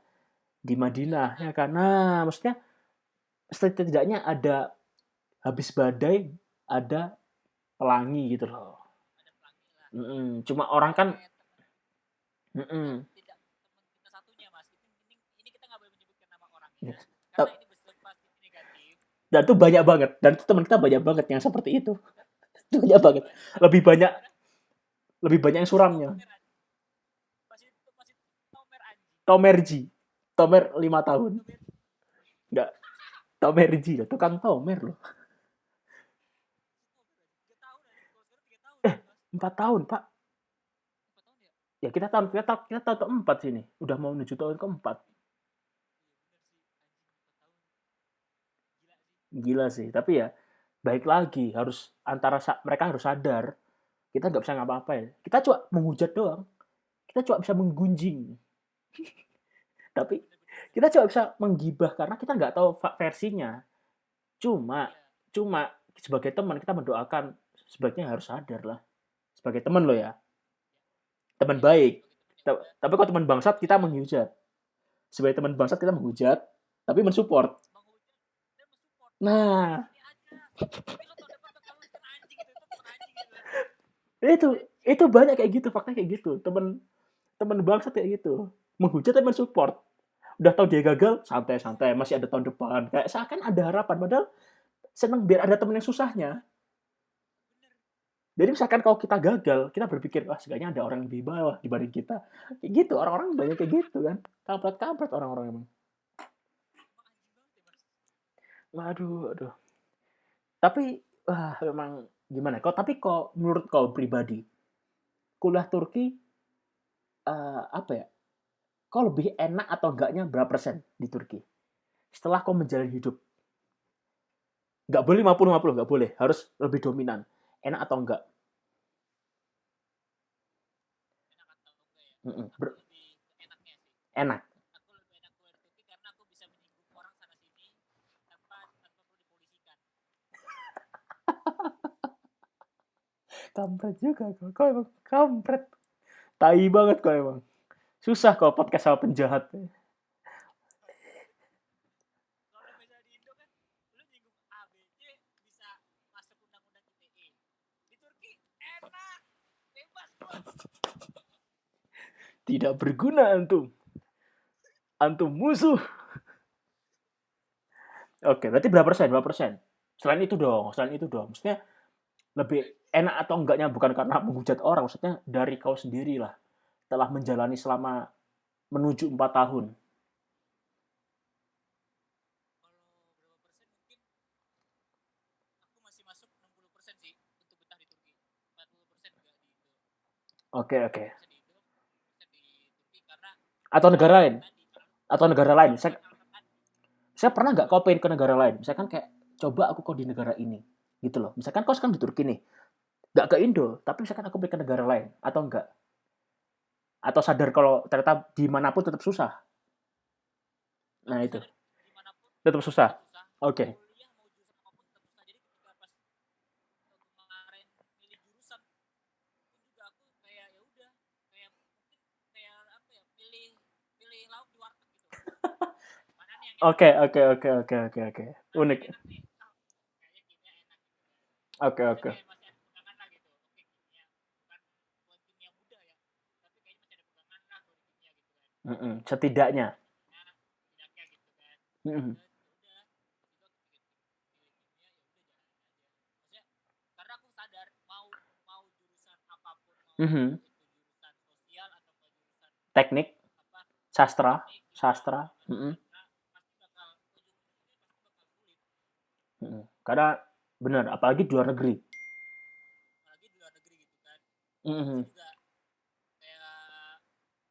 di Madinah ya karena maksudnya setidaknya ada habis badai ada pelangi gitu loh. Ada pelangi lah. Cuma orang kan Kayak mm-mm. tidak teman kita satunya mas, ini kita nggak boleh menyebutkan nama orangnya Yes. karena ini bersifat negatif. Dan itu banyak banget dan itu teman kita banyak banget yang seperti itu. Itu banyak banget. Banyak. Lebih banyak Sebenarnya lebih banyak yang masih suramnya. tomer anjing, masih tomer anjing. Tomerji. Tomer 5 tahun. Tomer Enggak, Tomerji loh, tukang tomer loh. 3 tahun anjing, kalau sekarang 3 tahun anjing mas. 4 tahun, Pak. 4 tahun ya. Ya kita tahun keempat sini. Udah mau menuju tahun keempat. Iya bener sih anjing, 4 tahun Gila sih. Tapi ya baik lagi harus mereka harus sadar kita nggak bisa ngapa-ngapain. Kita cuma menghujat doang. Kita cuma bisa menggunjing. Tapi gila sih. Bener-bener kita sih. cuma bisa menggibah karena kita nggak tahu versinya. Cuma, Iya. cuma sebagai teman kita mendoakan sebaiknya harus sadar lah. Sebagai teman lo ya, teman Iya iya, baik. sebagai temen ya udah. Tapi kalau teman bangsat kita menghujat. Sebagai teman bangsat kita menghujat, tapi mensupport. Bang Hujan dia mensupport, udah di Nah, sini aja, tapi lo tahun depan bakal lulus kan anjing gitu, itu temen anjing gitu kan. itu Anjing. itu banyak kayak gitu, fakta kayak gitu. Teman teman bangsat kayak gitu. Menghujat tapi mensupport. Udah tahu dia gagal, santai-santai, masih ada tahun depan. Kayak seakan ada harapan, padahal seneng biar ada temen yang susahnya. Bener. Jadi misalkan kalau kita gagal, kita berpikir, wah setidaknya ada orang yang lebih bawah dibanding kita. Kayak gitu, orang-orang banyak kayak gitu kan. Kampret-kampret orang-orang emang. Emang anjing banget ya mas. Waduh, aduh. Tapi, wah memang gimana? Tapi kok menurut kau pribadi, kuliah Turki, apa ya? Kau lebih enak atau enggaknya berapa persen di Turki? Setelah kau menjalani hidup. Nggak boleh 50-50, nggak boleh. Harus lebih dominan. Enak atau enggak? Enak atau enggak ya, aku lebih ke enaknya sih. Enak. Aku lebih enak kuliah di Turki karena aku bisa menyinggung orang sana sini tanpa perlu dipolisikan. Kampret juga kau emang kampret. Tai banget kau emang. Susah kau podcast sama penjahat. Kalau misalnya di Indo kan lu nyinggung A B C bisa masuk undang-undang ITE. Di Turki enak, bebas bos. Tidak berguna antum. Antum musuh. Oke, berarti berapa persen? Berapa persen? Selain itu dong, selain itu dong. Maksudnya lebih enak atau enggaknya bukan karena menghujat orang, maksudnya dari kau sendiri lah. Telah menjalani selama menuju 4 tahun. Kalau berapa persen mungkin aku masih masuk 60% sih untuk betah di Turki. 40% enggak di Indo. Oke, oke. 40% di Indo, 40% di Turki karena Atau negara lain? tadi Atau negara lain? bukan alasan tadi. Saya pernah nggak kau pengen ke negara lain? Misalkan kayak, coba aku kok di negara ini. Gitu loh. Misalkan kau sekarang di Turki nih. Nggak ke Indo, tapi misalkan aku pengen ke negara lain. Atau enggak? Atau sadar kalau ternyata dimanapun tetap susah. Nah Aku itu. sadar dimanapun Tetap susah. tetap susah. Oke. Kuliah mau jurusan apapun tetap susah. Jadi ketika pas kemarin milih jurusan pun juga aku kayak ya udah, kayak mungkin kayak apa ya, pilih pilih lauk di warteg gitu. Mana nih yang enak Oke, nih? oke, oke, oke, oke, oke. Mana nih Unik. yang enak nih? Oh, kayaknya gini enak Oke, Maksudnya oke. kayak masih ada pegangan lah gitu. Oke, kimia bukan kimia muda ya, tapi kayaknya masih ada pegangan lah kalau di kimia gitu kan. Setidaknya. Nah, setidaknya gitu kan. Mm-mm. Dan ya udah, tiba pilih kimia ya udah jalan aja. Maksudnya karena aku sadar mau mau jurusan apapun, mau Mhm. itu jurusan sosial atau mau jurusan Teknik, apa sastra, teknik gitu sastra. atau sastra, pasti bakal ujung-ujungnya pasti bakal sulit. Karena benar, apalagi di luar negeri. Apalagi di luar negeri gitu kan. Pasti Mhm. juga kayak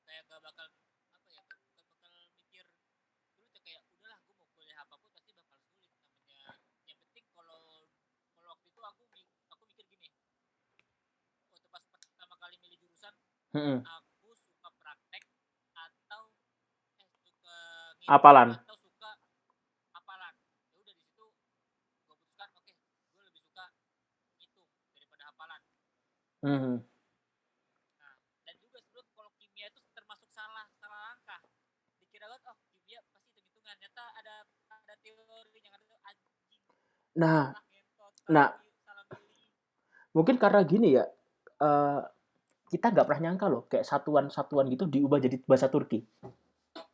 kayak gak bakal apa ya, gak bakal mikir sulit ya, kayak udahlah gue mau kuliah apapun pasti bakal sulit namanya. Yang penting kalau kalau waktu itu aku mikir gini, waktu pas pertama kali milih jurusan, Mhm. aku suka praktek atau suka ngitung Apalan. atau suka hafalan. Ya udah di situ gue putuskan oke, gue lebih suka ngitung daripada hafalan. Mhm. Nah, dan juga sebelum kalau kimia itu termasuk salah salah langkah. Dikira banget oh kimia pasti hitung-hitungan. Ternyata ada teori yang ada tuh anjing, Nah, salah ngentot, nah, salah milih. mungkin karena gini ya, eh, kita nggak pernah nyangka loh, kayak satuan-satuan gitu diubah jadi bahasa Turki.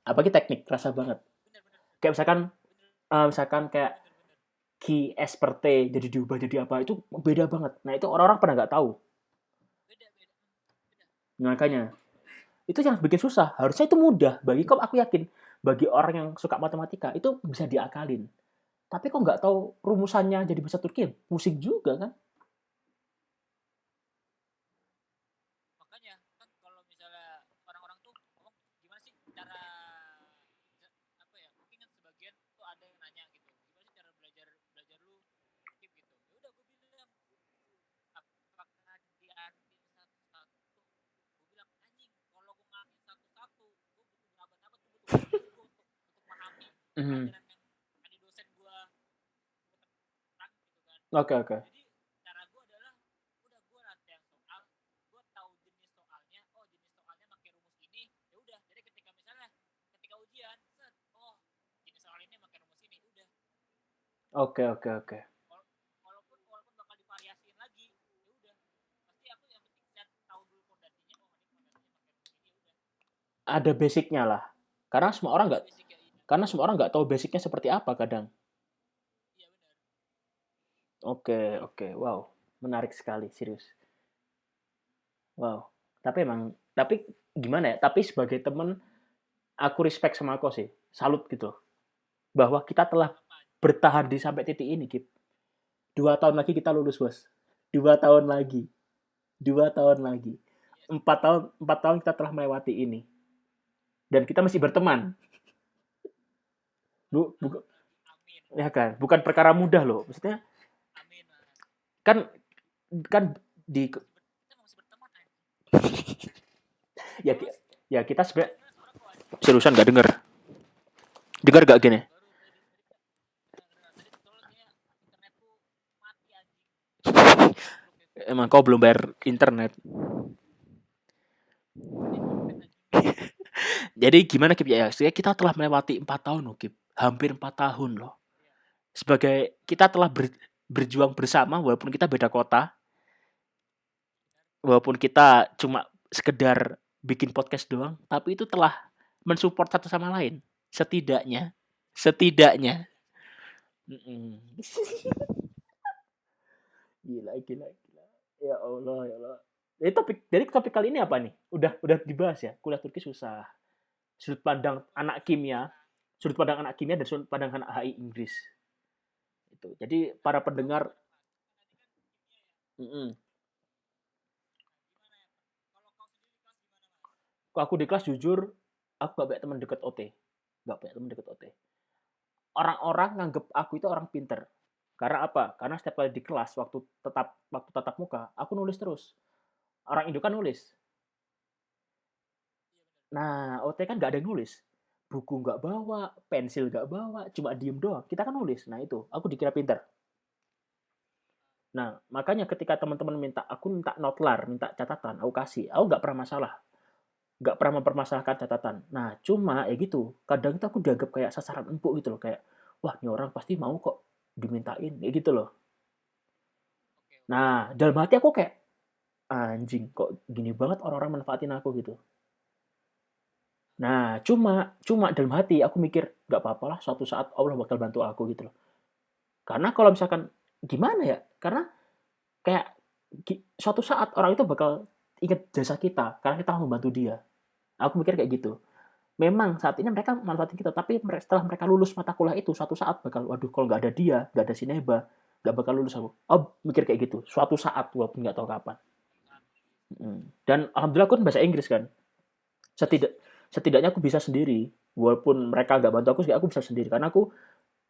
Apalagi teknik, Iya kerasa benar, banget. benar benar Kayak benar misalkan benar kayak benar benar. key experte jadi diubah jadi apa, itu beda banget. Nah, itu orang-orang pada nggak tahu. Beda beda beda. Makanya, itu yang bikin susah. Harusnya itu mudah. Bagi kok aku yakin, bagi orang yang suka matematika, itu bisa diakalin. Tapi kok nggak tahu rumusannya jadi bahasa Turki, pusing juga kan? Makanya kan kalau misalnya orang-orang tuh ngomong gimana sih cara apa ya, mungkin kan sebagian tuh ada yang nanya gitu, gimana sih cara belajar belajar lu skip gitu. Ya udah gue bilang apakah diartiin satu-satu, gue bilang anjing kalau gue ngartiin satu-satu gue butuh berabad-abad, gue butuh berminggu untuk memahami Mhm. pelajaran yang tadi dosen gue terang gitu kan. Oke, oke. Jadi cara gue adalah udah gue latihan soal, gue tahu jenis soalnya, oh jenis soalnya pakai rumus ini, ya udah. Jadi ketika misalnya ketika ujian, set, oh jenis soal ini pakai rumus ini, udah. Oke, oke, oke. Walaupun bakal divariasiin lagi, ya udah. Pasti aku yang penting lihat tahu dulu fondasinya, oh ini fondasinya pakai rumus ini, ya udah. Ada basicnya lah. Karena semua orang Ada nggak, basicnya, iya. karena semua orang nggak tahu basicnya seperti apa kadang. Iya benar. Oke, oke. Wow, menarik sekali, serius. Wow. Tapi gimana ya? Tapi sebagai temen, aku respect sama aku sih. Salut gitu. Bahwa kita telah Apa? bertahan di sampai titik ini, Kip. 2 tahun lagi kita lulus, bos. 2 tahun lagi. 2 tahun lagi. Iya sih. 4 tahun kita telah melewati ini. Dan kita masih berteman. Empat Bu, bu, tahun lagi, amin. ya kan? Bukan perkara mudah loh. Maksudnya, Amin mas. kan kan di Kita masih berteman anjing. ya Terus ya kita gimana sebenarnya gimana suara kok anjing? seriusan nggak denger. Dengar gak gini? Baru tadi tadi tadi soalnya kayak internetku mati anjing. Goblok ya. Emang kau belum bayar internet. Ini dompet anjing. Jadi gimana Kip ya? Kita telah melewati 4 tahun loh Kip. Hampir 4 tahun loh. Iya. Sebagai kita telah berjuang bersama walaupun kita beda kota, Benar. walaupun kita cuma sekedar bikin podcast doang, tapi itu telah mensupport satu sama lain. Setidaknya. Setidaknya. Setidaknya. Mm-mm. Gila, gila, gila. Ya Allah, ya Allah. Jadi topik kali ini apa nih? Udah dibahas ya. Kuliah Turki susah. Sudut pandang Kuliah anak Turki kimia, susah. sudut pandang anak kimia dan sudut pandang anak HI Inggris. Itu. Jadi Nah, para kamu pendengar, gimana Mas? Kan tadi kan kimia ya. mm-mm. Nah, gimana ya? Kalau kau sendiri kelas gimana Mas? Kok aku di kelas jujur, aku gak banyak teman deket OT. Gak banyak teman deket OT. Orang-orang nganggep aku itu orang pinter. Karena apa? Karena setiap kali di kelas waktu tatap muka, aku nulis terus. Orang Indo kan nulis. Iya benar. Nah, OT kan gak ada yang nulis. Buku nggak bawa, pensil nggak bawa, cuma diem doang. Kita kan nulis. Nah itu, aku dikira pinter. Nah, makanya ketika teman-teman aku minta notlar, minta catatan, aku kasih. Aku nggak pernah masalah. Nggak pernah mempermasalahkan catatan. Nah, cuma ya gitu. Kadang itu aku dianggap kayak sasaran empuk gitu loh. Kayak, wah ini orang pasti mau kok dimintain. Ya gitu loh. Nah, dalam hati aku kayak, anjing kok gini banget orang-orang manfaatin aku gitu. Nah, cuma dalam hati aku mikir, nggak apa-apa lah, suatu saat Allah bakal bantu aku gitu loh. Karena kalau misalkan gimana ya? Karena kayak suatu saat orang itu bakal inget jasa kita karena kita membantu dia. Aku mikir kayak gitu. Memang saat ini mereka manfaatin kita, tapi setelah mereka lulus mata kuliah itu, suatu saat bakal, waduh kalau nggak ada dia, nggak ada si Neba, nggak bakal lulus aku. Oh, mikir kayak gitu. Suatu saat, walaupun nggak tahu kapan. Dan alhamdulillah aku kan bahasa Inggris kan. Setidaknya aku bisa sendiri. Walaupun mereka nggak bantu aku bisa sendiri. Karena aku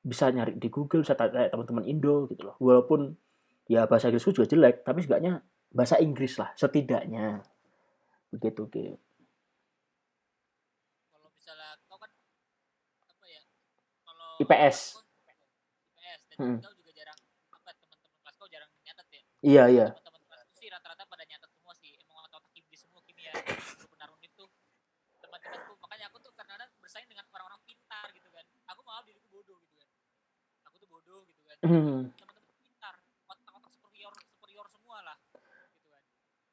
bisa nyari di Google, bisa tanya teman-teman Indo gitu loh. Walaupun ya bahasa Inggrisku juga jelek, tapi setidaknya bahasa Inggris lah, setidaknya. Begitu, gitu. Kalau misalnya kau kan apa ya, kalau kelas IPS. kau IPS dan Hmm. kau juga jarang apa, teman-teman kelas kau jarang nyatet ya. Iya, Kalau iya. teman-teman kelasku sih rata-rata pada nyatet semua sih, emang otak-otak iblis semua kimia yang benar itu teman-temanku. Makanya aku tuh kadang-kadang bersaing dengan orang-orang pintar gitu kan, aku malah diriku bodoh gitu kan, aku tuh bodoh gitu kan, tapi Hmm. teman-teman pintar, otak-otak superior superior semua lah gitu kan.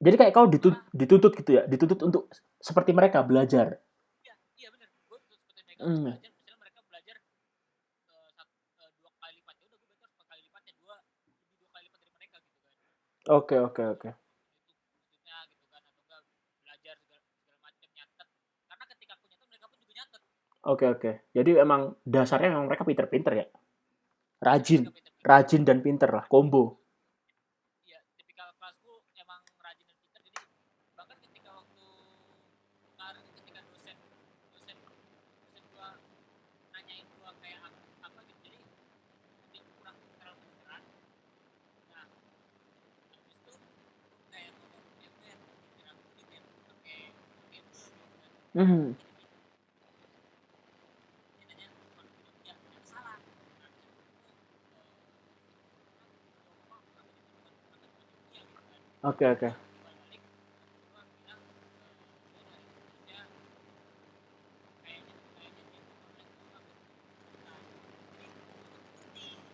Jadi kayak kau Malah dituntut gitu ya, dituntut untuk seperti mereka belajar. iya, iya benar, gue tuh seperti mereka untuk Hmm. belajar. Misalnya mereka belajar dua kali lipat, ya udah gue belajar 4 kali lipatnya, lebih 2 kali lipat dari mereka gitu kan. Oke, oke, oke. Itu maksudnya gitu kan, atau enggak belajar segala, segala macam nyatet, karena ketika aku nyatet mereka pun juga nyatet. Oke, oke. Jadi emang dasarnya memang mereka pinter-pinter ya. Dasarnya Rajin. mereka pintar-pintar. Rajin dan pinter lah, combo. Iya, tipikal kelasku emang rajin dan pintar. Jadi bahkan ketika waktu kemarin, ketika dosen dosen gua nanyain gua kayak apa gitu, jadi dia kurang terlalu kedengeran. Nah, habis itu gua kayak ngomong, Ben, biar aku nih Ben pakai gitu kan. Hmm. Jadi dia nanya, ya yang salah. Nah, Oke, oke.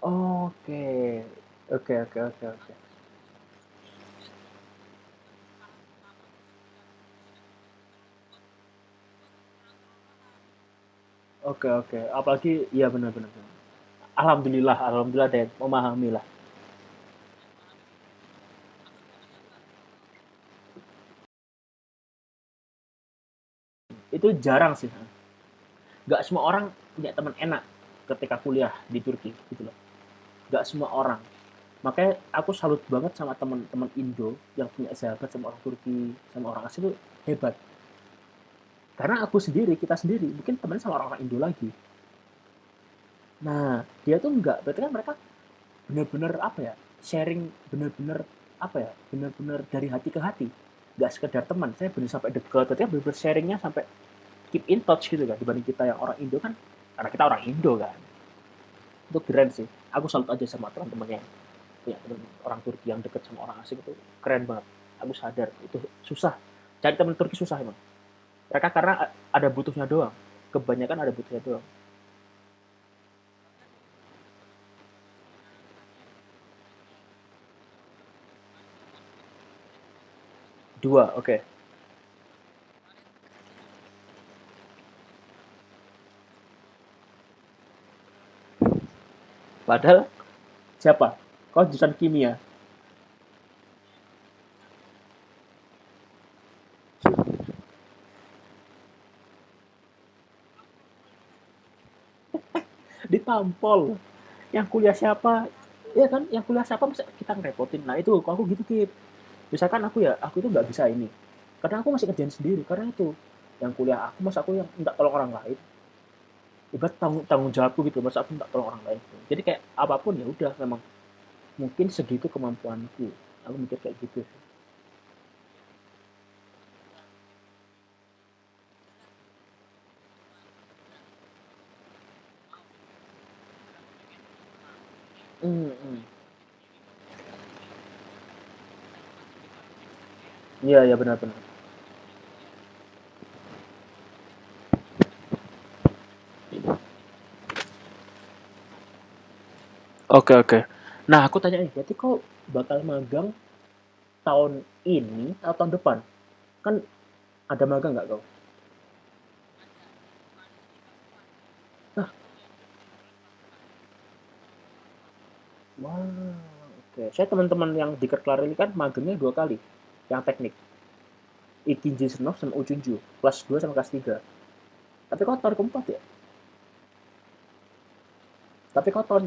Oke. Oke, oke, oke, oke. Oke, oke. Apalagi iya benar-benar. Alhamdulillah, alhamdulillah deh memahami lah. Itu jarang sih. Gak semua orang punya teman enak ketika kuliah di Turki gitu loh. Gak semua orang. Makanya aku salut banget sama teman-teman Indo yang punya sahabat sama orang Turki, sama orang asing itu hebat. Karena aku sendiri, kita sendiri, mungkin temennya sama orang-orang Indo lagi. Nah, dia tuh enggak, berarti kan mereka bener-bener apa ya, sharing bener-bener apa ya, bener-bener dari hati ke hati. Gak sekedar teman, saya bener sampai deket, berarti kan bener-bener sharingnya sampai keep in touch gitu kan, dibanding kita yang orang Indo kan, karena kita orang Indo kan. Itu keren sih. Aku salut aja sama teman-teman yang punya teman orang Turki yang deket sama orang asing itu keren banget. Aku sadar itu susah. Cari teman Turki susah emang. Mereka karena ada butuhnya doang. Kebanyakan ada butuhnya doang. Dua, oke. Okay. Padahal siapa? Kau jurusan kimia. Ditampol. Yang kuliah siapa? Ya kan, yang kuliah siapa masa kita ngerepotin. Nah itu, kalau aku gitu Kip. Misalkan aku ya, aku itu nggak bisa ini. Karena aku masih kerjaan sendiri. Karena itu, yang kuliah aku, masa aku yang nggak tolong orang lain. Ibarat tanggung jawabku gitu, masa aku nggak tolong orang lain. Jadi kayak apapun ya udah memang mungkin segitu kemampuanku. Aku mikir kayak gitu. Hmm, hmm. Iya, iya benar-benar. Oke, oke. Nah, aku tanya nih, berarti kau bakal magang tahun ini atau tahun depan? Kan ada magang nggak kau? Ada kemarin sih kapan Nah, yang di bulan Maret wah, oke. Saya teman-teman yang di Kerklar ini kan magangnya 2 kali, yang teknik. Ikinji Senov sama Ujunju, kelas 2 sama kelas 3. Tapi kau tahun keempat ya? Tapi kau tahun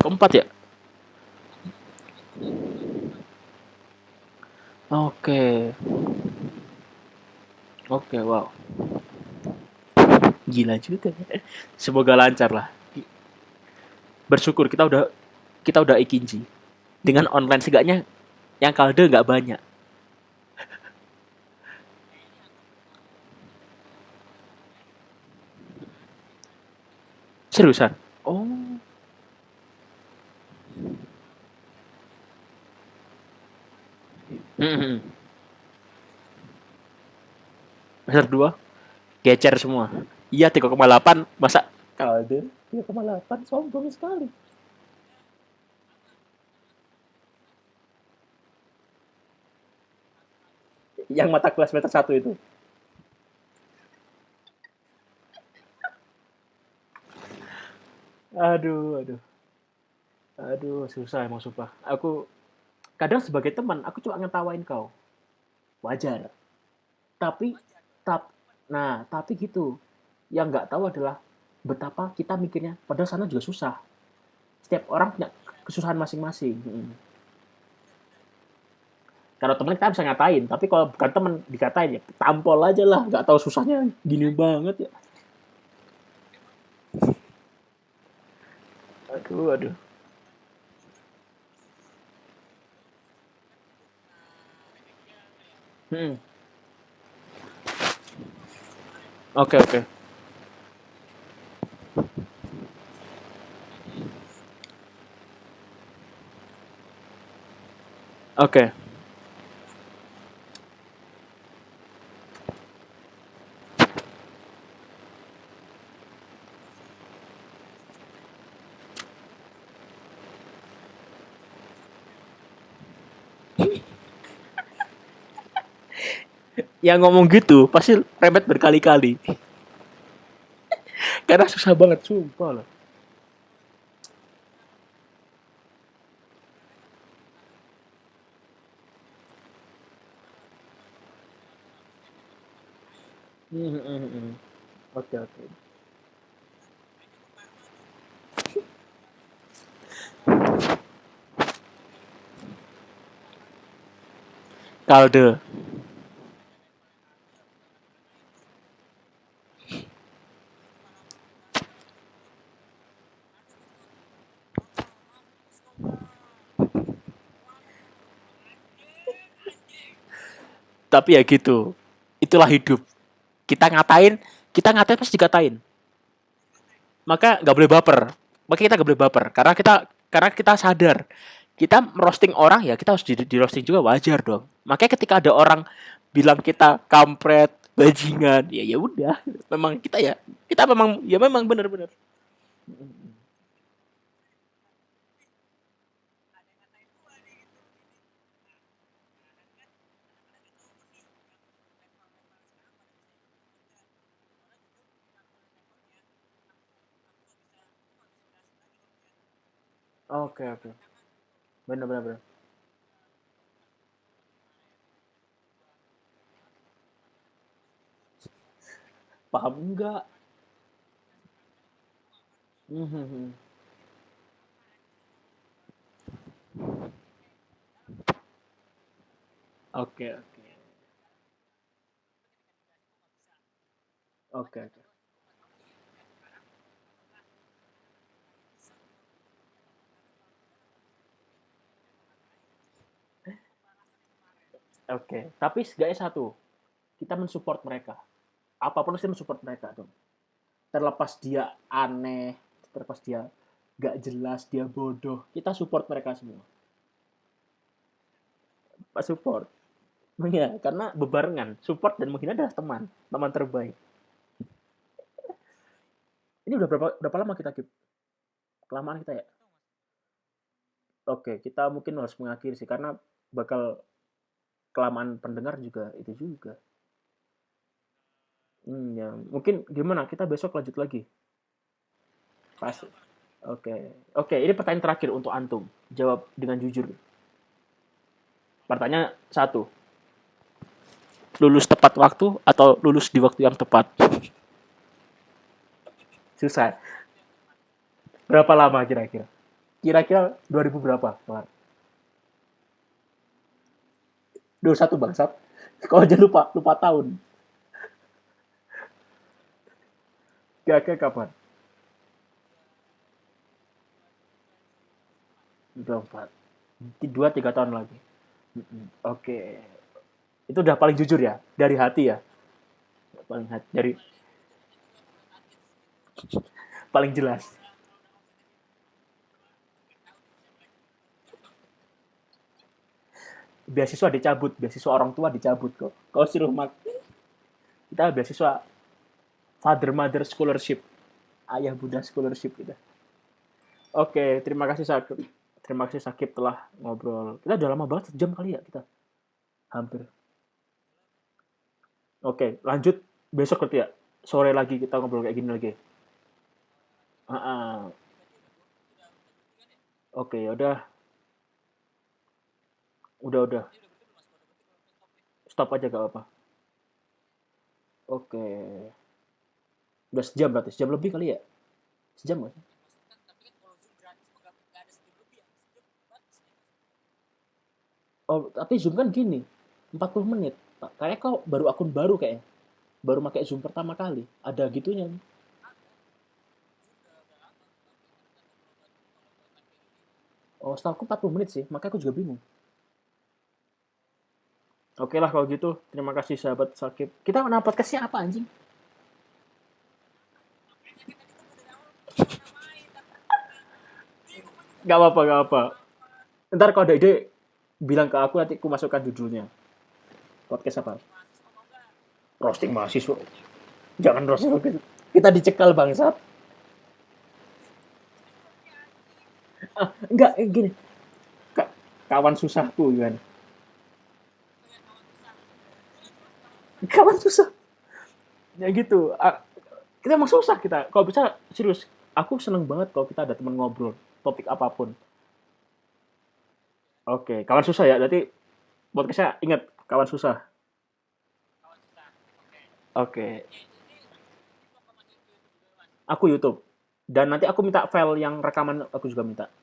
keempat ya? aku tahun keempat. Oke, oke, wow. Gila juga ya. Semoga lancar lah. Bersyukur kita udah ikinji. Dengan online segaknya yang kalde nggak banyak. Kayaknya aku mau kemarin sih ada kegiatan Seriusan? Oh. Hmm. Semester 2 gecer semua. Iya 3,8 masa kalde 3,8 sombong sekali. ya sama aku sih Yang mata kelas semester 1 itu. Aduh, aduh. Aduh, susah emang sumpah. Aku kadang sebagai teman, aku cuma ngetawain kau. Wajar. Tapi wajar dong tap teman. tapi gitu. Yang nggak tahu adalah betapa kita mikirnya padahal sana juga susah. Setiap orang punya Iya kesusahan masing-masing. benar-benar Kalau teman kita bisa ngatain, tapi kalau bukan teman dikatain ya tampol aja lah, nggak tahu susahnya gini banget ya. emang Aduh, aduh. remedial ya Hmm. kemarin Oke, oke. jadi Oke. Yang ngomong gitu pasti remet berkali-kali. Karena susah banget, sumpah loh. Hmm, hmm, hmm. Oke, oke. kayaknya Bung Karno tuh Kalde. ada levelnya kalde karena itu pengalaman pertama ikut anu ikut total mampus kau bang waduh anjing anjing Tapi ya gitu. Itulah hidup. Kita ngatain, kita ngatain pasti dikatain. dikatain Maka nggak boleh baper. Maka kita nggak boleh baper karena kita sadar kita merosting orang ya kita harus di roasting juga wajar dong. Makanya ketika ada orang bilang kita kampret, bajingan, ya ya udah. Memang kita memang ya memang benar-benar. ih ada yang ngatain gua nih gitu gini nah kan kadang-kadang nggak tahu nih yang level-level sekarang pada bisa ikut atau enggak soalnya dulu yang aku lihat levelnya aku nggak bisa jelasin lagi kalau dia jadi Oke, benar-benar oke. tantangan gitu Benar-benar benar. nah seperti kemarin gua masih jujur Paham enggak? dikasih pelajaran semua kan Mhm. apa anjing dalam sih Oke, oke. tapi ketika dijelasin kok nggak bisa gua Oke, cerita oke. doang sih gua nggak tahu nih kayak sekarang apakah bisa gua mendapatkan level rendah atau bisa ikut level terbaik apa rasanya kemarin Oke. Tapi setidaknya satu, kita mensupport mereka. Apapun kita mensupport mereka dong. Terlepas dia aneh, terlepas dia gak jelas, dia bodoh, kita support mereka semua. Pak support. Ya, karena bebarengan. Support dan menghina adalah teman. Teman terbaik. Ini udah berapa lama kita, Kip? Kelamaan kita ya? nggak tahu mas Oke, kita mungkin harus mengakhiri sih karena bakal kelamaan pendengar juga itu juga. Ya. Mungkin gimana? Kita besok lanjut lagi. Oke, Pas. aman. Oke. Oke, ini pertanyaan terakhir untuk antum. Jawab dengan jujur. Oke. Pertanyaan satu. Lulus tepat waktu atau lulus di waktu yang tepat? Susah. Lulus di waktu yang tepat. Berapa lama kira-kira? Kira-kira 2000 berapa? Kelar. 21 bangsat. Kau aja lupa, lupa tahun. Kira-kira kapan? 24. 2-3 tahun lagi. Oke. Itu udah paling jujur ya? Dari hati ya? Paling hati. Dari Itu udah pernah target sih gitu. paling jelas. Kalau udah omsetnya di dua tiga tahun itu siapa lagi nih? Beasiswa dicabut. Beasiswa orang tua dicabut kok. Kau suruh kita beasiswa father mother scholarship. Ayah bunda scholarship kita. Oke, terima kasih Sakib. Terima kasih Sakib telah ngobrol. Kita udah lama banget, sejam kali ya kita. Hampir. Oke, lanjut besok berarti ya. Sore lagi kita ngobrol kayak gini lagi. Sore lagi. Ah, Ini berarti udah berhenti kan ya? oke, ya udah, udah. Ini udah berhenti belum mas? Kalau udah berhenti kalau kita stop nih. Stop aja gak apa. Oke, udah sejam berarti, sejam lebih kali ya. Sejam nggak sih? Ya maksudnya kan tapi kan kalau Zoom gratis mah nggak ada sejam lebih ya. Sejam batas ya mas. Oh, tapi Zoom kan gini, 40 menit. Kayak kau baru akun baru kayaknya. Baru pakai Zoom pertama kali. Ada gitunya. Ada. Zoom udah lama. Tapi tergantung kalau buat live kayak gini. Oh, setahu aku 40 menit sih. Makanya aku juga bingung. Oh. Oke lah kalau gitu. Terima kasih sahabat Sakib. Kita nama podcastnya apa anjing? Makanya kan tadi gue mau dari awal mau namain tapi bingung gue juga Gak apa-apa, gak apa. mau apa. Ntar kalau ada ide, bilang ke aku nanti aku masukkan judulnya. Podcast apa? Roasting mahasiswa mau nggak? Roasting mahasiswa. Jangan roasting. Kita dicekal bangsat. Cocoknya anjing. Enggak, gini. Kawan susahku gimana? Oh ya kawan susahku. Boleh tuh mas kawan susahku. Kawan susah. Ya gitu. Kita emang susah kita. Kalau bisa serius. Aku seneng banget kalau kita ada teman ngobrol. Topik apapun. Oke, kawan susah ya. Berarti podcastnya ingat kawan susah. Kawan susah. Oke. Oke, Ya ini mau ke masukin ke YouTube juga mas. aku YouTube. Dan nanti aku minta file yang rekaman aku juga minta. Ya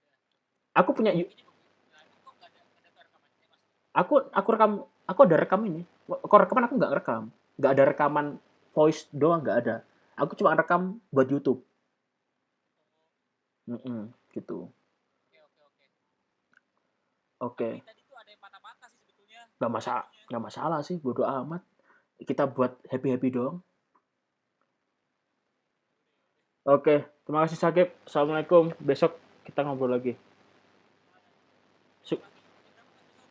udah. Aku punya Ini nah, emang kok nggak ada rekamannya mas? aku rekam aku ada rekam ini. Kok rekaman aku nggak rekam. Nggak ada rekaman voice doang nggak ada. Aku cuma rekam buat YouTube. Oh. Gitu. Oke oke oke. Tapi Oke, tadi tuh ada yang patah-patah sih sebetulnya nggak masalah, intronya. nggak masalah sih, bodo amat. Kita buat happy happy doang. Ya udah. Oke, terima kasih Sakib. Assalamualaikum. Besok kita ngobrol lagi. Besok lagi jam berapa mas besok?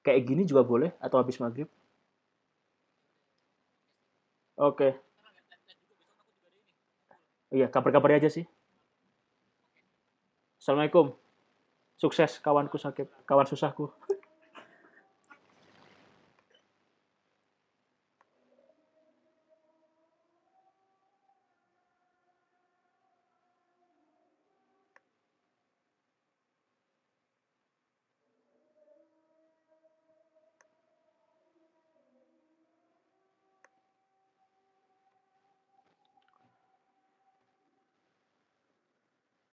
Kayak gini juga boleh atau habis maghrib. Ya udah ya udah. Oke sih. Oke, Ntar lihat juga besok aku juga ada ini ngumpul. iya kabar-kabar aja sih. Oke. Assalamualaikum. Sukses Oke kawanku Sakib, waalaikumsalam. kawan susahku.